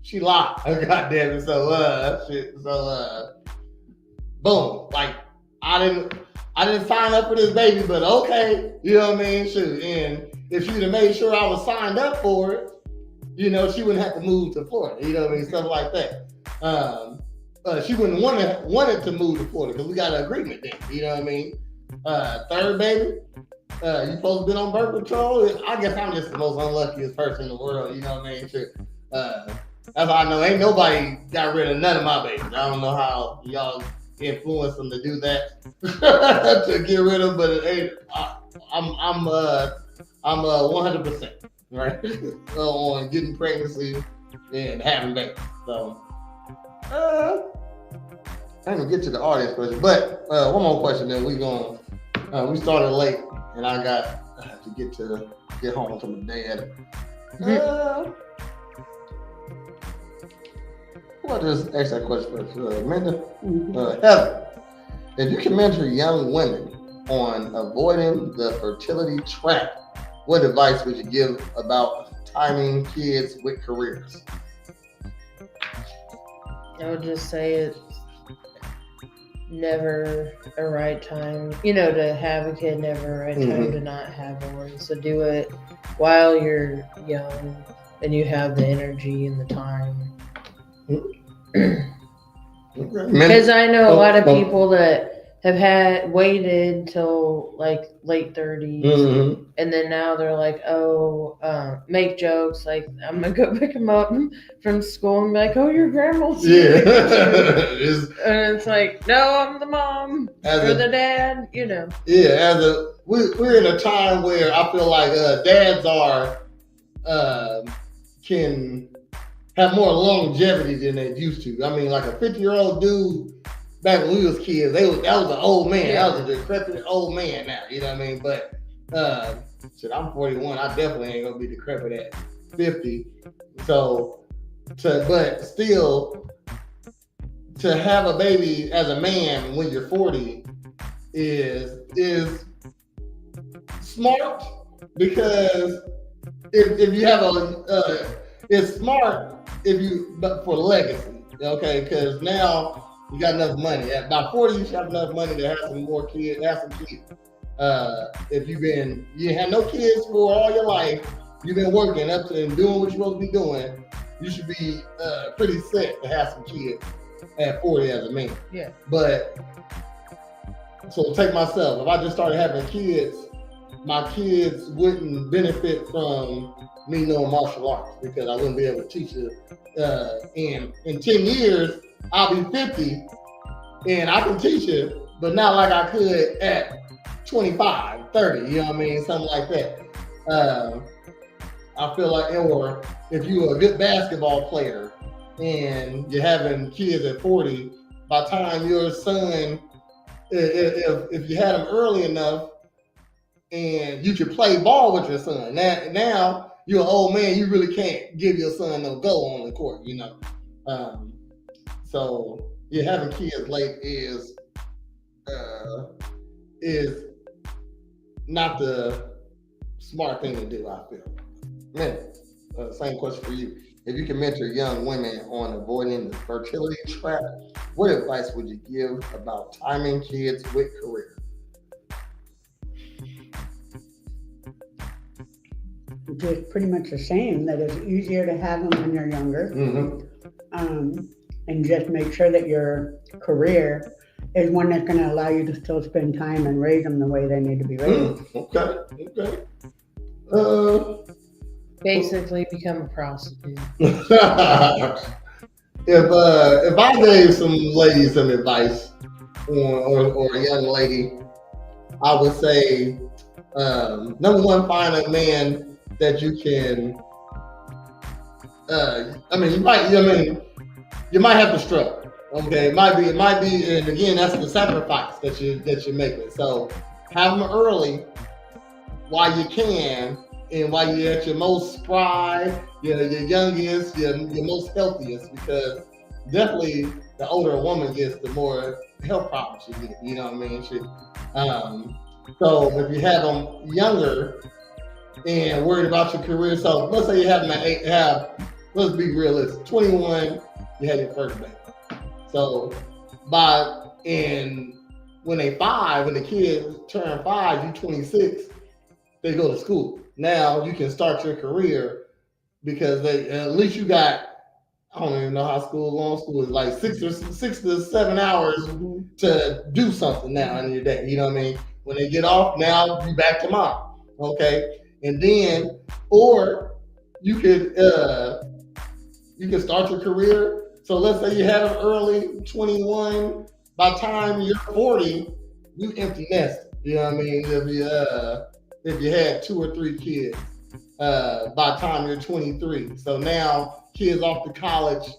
She lied. God damn it. So boom. Like I didn't sign up for this baby, but okay. You know what I mean? Shoot. And if she'd have made sure I was signed up for it, you know, she wouldn't have to move to Florida. You know what I mean? Stuff like that. She wouldn't wanted to move to Florida because we got an agreement there. You know what I mean? Third baby, you supposed to be on birth control. I guess I'm just the most unluckiest person in the world. You know what I mean? Sure. That's how I know ain't nobody got rid of none of my babies. I don't know how y'all influence them to do that to get rid of, but I'm 100% right on getting pregnancy and having babies. So I ain't gonna get to the audience question, but one more question. Then we started late, and I have to get home to my dad. Well, just ask that question first. Amanda, Heather, if you can mentor young women on avoiding the fertility trap, what advice would you give about timing kids with careers? I would just say it's never a right time, to have a kid, never a right time to not have one. So do it while you're young and you have the energy and the time. Because I know a lot of people that have waited till like late 30s, and then now they're like, make jokes like, I'm gonna go pick them up from school and be like, oh, your grandma's here. And it's like, no, I'm the mom or the dad, Yeah, we're in a time where I feel like dads can have more longevity than they used to. I mean, like a 50-year-old dude back when we was kids, that was an old man. Yeah. That was a decrepit old man now. You know what I mean? But I'm 41. I definitely ain't gonna be decrepit at 50. But still, to have a baby as a man when you're 40 is smart, because if you have it's smart but for legacy, okay? Because now you got enough money. At about 40, you should have enough money to have some more kids, have some kids. If you had no kids for all your life, you've been working up to and doing what you're supposed to be doing, you should be pretty set to have some kids at 40 as a man. Yeah. But so take myself, if I just started having kids, my kids wouldn't benefit from me knowing martial arts, because I wouldn't be able to teach it. In 10 years, I'll be 50 and I can teach it, but not like I could at 25, 30, you know what I mean? Something like that. I feel like, or if you're a good basketball player and you're having kids at 40, by the time your son, if you had him early enough and you could play ball with your son, now you're an old man, you really can't give your son no go on the court, So having kids late is not the smart thing to do, I feel. Man, same question for you. If you can mentor young women on avoiding the fertility trap, what advice would you give about timing kids with career? Just pretty much the same, that it's easier to have them when you're younger. And just make sure that your career is one that's going to allow you to still spend time and raise them the way they need to be raised. Okay. Basically become a prostitute. If I gave some ladies some advice, or a young lady, I would say, number one, find a man that you can. You might have to struggle. Okay, it might be, and again, that's the sacrifice that you're making. So have them early while you can, and while you're at your most spry, your youngest, your most healthiest, because definitely the older a woman gets, the more health problems she gets. You know what I mean? So if you have them younger and worried about your career, so let's say you have them let's be realistic, 21, you had your first baby. So when the kids turn 5, you 26, they go to school. Now you can start your career, because at least you got, I don't even know how long school is, like 6 to 7 hours to do something now in your day. You know what I mean? When they get off, now you back to mom. Okay, and then, or you could start your career. So let's say you had them early, 21. By the time you're 40, you empty nest. You know what I mean? If you had 2 or 3 kids, by the time you're 23. So now kids off to college,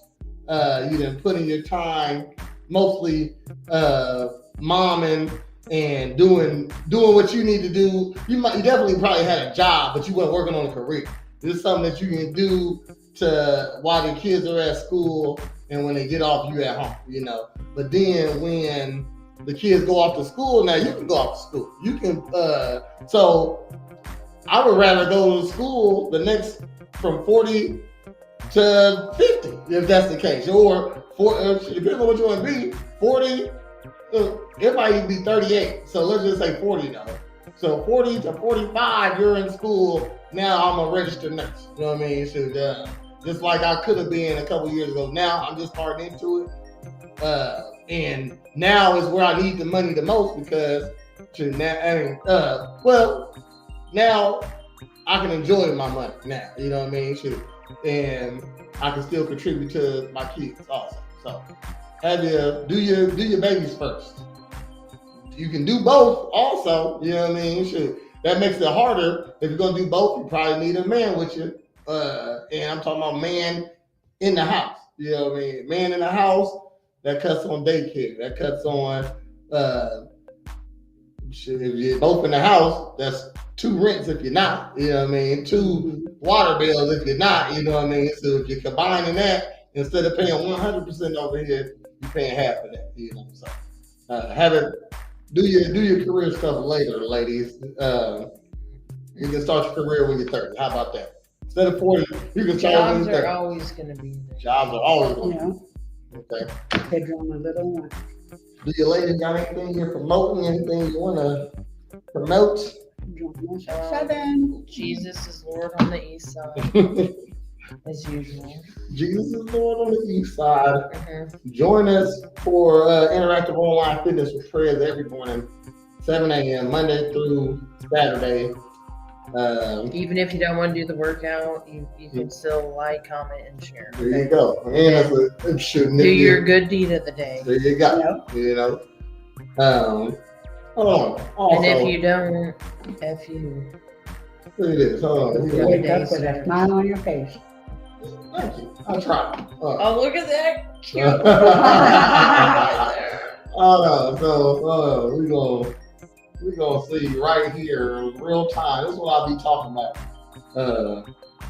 you done put in your time, mostly momming and doing what you need to do. You definitely probably had a job, but you weren't working on a career. This is something that you can do while the kids are at school, and when they get off, you at home, you know. But then when the kids go off to school, now you can go off to school. You can, so I would rather go to school from 40 to 50, if that's the case. Or, depending on what you want to be, 40, it might even be 38. So let's just say 40 though. So 40 to 45, you're in school. Now I'm a registered nurse. You know what I mean? So, just like I could have been a couple years ago. Now I'm just starting into it. And now is where I need the money the most because now I can enjoy my money now. You know what I mean? And I can still contribute to my kids also. So do your babies first. You can do both also, you know what I mean? That makes it harder. If you're gonna do both, you probably need a man with you. And I'm talking about man in the house. You know what I mean? Man in the house, that cuts on daycare. That cuts on if you're both in the house, that's 2 rents if you're not, you know what I mean? 2 water bills if you're not, you know what I mean? So if you're combining that, instead of paying 100% over here, you're paying half of that, you know. So do your career stuff later, ladies. You can start your career when you're 30. How about that? Instead of 40, you can start when you're 30. Jobs are always going to be there. Jobs are always going to be there. Okay. Kids on a little one. Do you ladies got anything you're promoting? Anything you want to promote? 7. Jesus is Lord on the east side, as usual. Jesus is Lord on the east side. Join us for interactive online fitness with prayers every morning, 7 a.m., Monday through Saturday. Even if you don't want to do the workout, you can still like, comment, and share. There you go. And do your good deed of the day. There you go. Yep. You know. Hold on. Also, and if you don't, F you. Look at this. Hold on. You wake up with a smile on your face. Thank you. I'll try. Oh, look at that cute. So we're gonna see right here in real time. This is what I'll be talking about.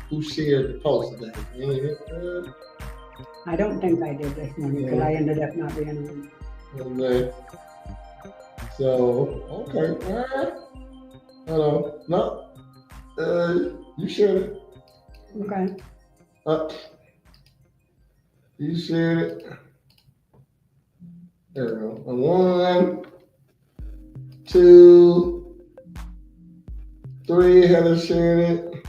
Who shared the post today? I don't think I did this morning because I ended up not being on. Okay. So, okay. Hold on. No. You shared it. Okay. You shared it. There we go. 1, 2, 3. Heather shared it.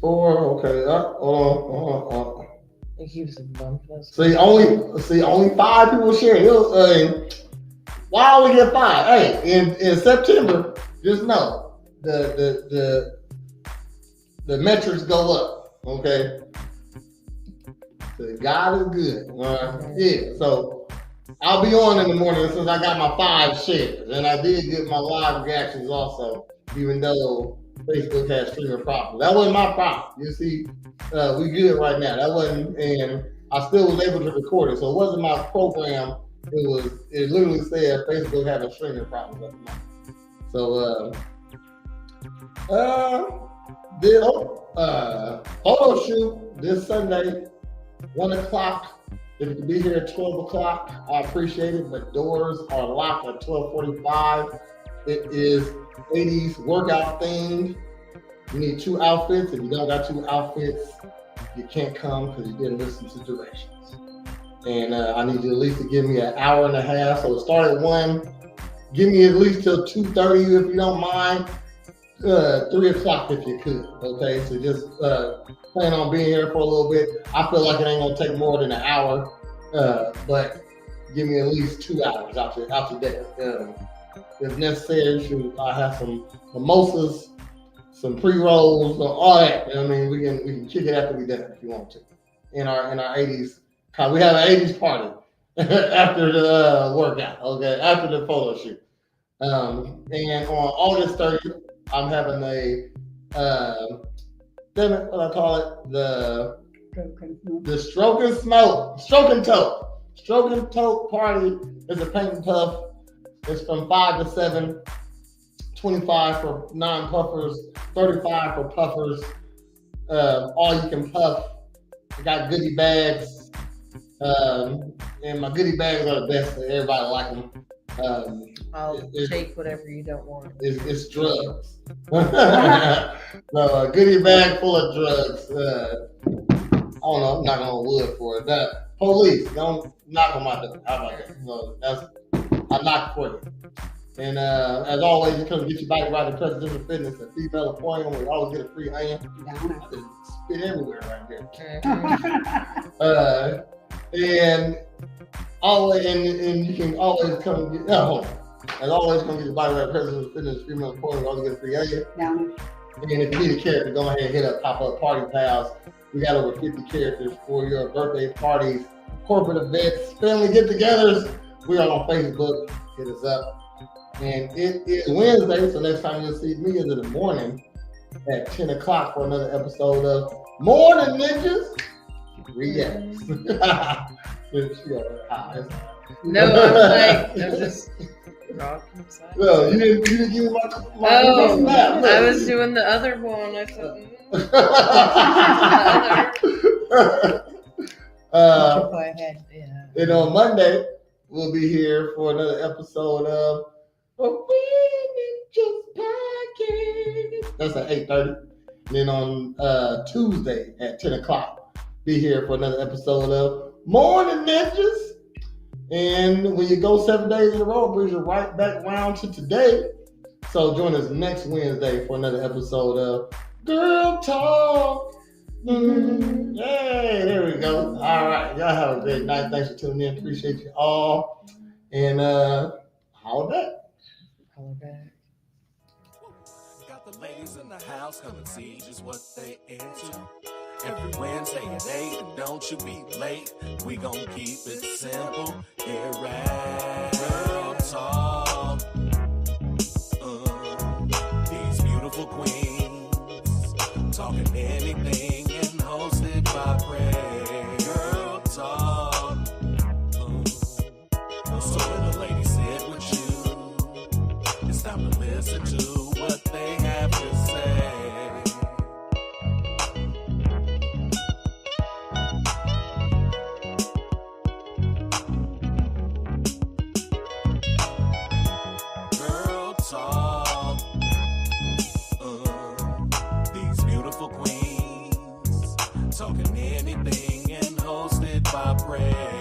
4. Okay. Hold on. It keeps it bumping us. See, only 5 people shared it. Why only get 5? Hey, in September, just know the metrics go up. Okay. So God is good. Yeah. So I'll be on in the morning since I got my 5 shares, and I did get my live reactions also, even though Facebook has streamer problems. That wasn't my problem. You see, we good right now. That wasn't, and I still was able to record it. So it wasn't my program. It literally said Facebook having streaming problems at the moment. So photo shoot this Sunday, 1 o'clock. If you can be here at 12 o'clock, I appreciate it, but doors are locked at 12:45. It is 80s workout themed. You need 2 outfits. If you don't got 2 outfits, you can't come because you didn't listen to directions. And I need you at least to give me an hour and a half. So start at 1. Give me at least till 2:30 if you don't mind. 3 o'clock if you could. Okay, so just plan on being here for a little bit. I feel like it ain't gonna take more than an hour, but give me at least 2 hours out your day. If necessary, I have some mimosas, some pre-rolls, all that. I mean, we can kick it after we done if you want to. In our 80s, we have an 80s party after the workout. Okay, after the photo shoot. And on August 30th, I'm having what I call it, the Stroke and Tote party is a paint and puff. It's from 5 to 7, 25 for non-puffers, 35 for puffers. All you can puff I got goodie bags. And my goodie bags are the best. Everybody like them. I'll take whatever you don't want. It's drugs. So a goodie bag full of drugs. I don't know. I'm knocking on wood for it. That police don't knock on my door. How about that? So I knock for you. And as always, you come get your bike right to Presidential Fitness and female appointment. We always get a free hand. I just spit everywhere right there. And always, and you can always come get. As always, come get your bike right to Presidential Fitness, female appointment. We always get a free hand. And if you need a character, go ahead and hit up Pop-Up Party Pals. We got over 50 characters for your birthday parties, corporate events, family get-togethers. We are on Facebook. Hit us up. And it is Wednesday, so next time you'll see me is in the morning at 10 o'clock for another episode of Morning Ninjas Reacts. No, I'm just rocking inside. No, you didn't give me my snap. I was doing the other one. I said, Go ahead. Yeah. And on Monday, we'll be here for another episode of Ninjas Podcast. That's at 8:30. Then on Tuesday at 10 o'clock, be here for another episode of Morning Ninjas. And when you go 7 days in a row, it brings you right back around to today. So join us next Wednesday for another episode of Girl Talk. Hey, there we go. All right. Y'all have a great night. Thanks for tuning in. Appreciate you all. And holla back. Got the ladies in the house come and see just what they into. Every Wednesday at 8, and don't you be late. We gon' keep it simple. Here at Girl Talk. These beautiful queens talking anything and hosted by Prey. Girl Talk. So when the ladies sit with you, it's time to listen to what they have to say. Girl Talk. These beautiful queens talking anything and hosted by Prey.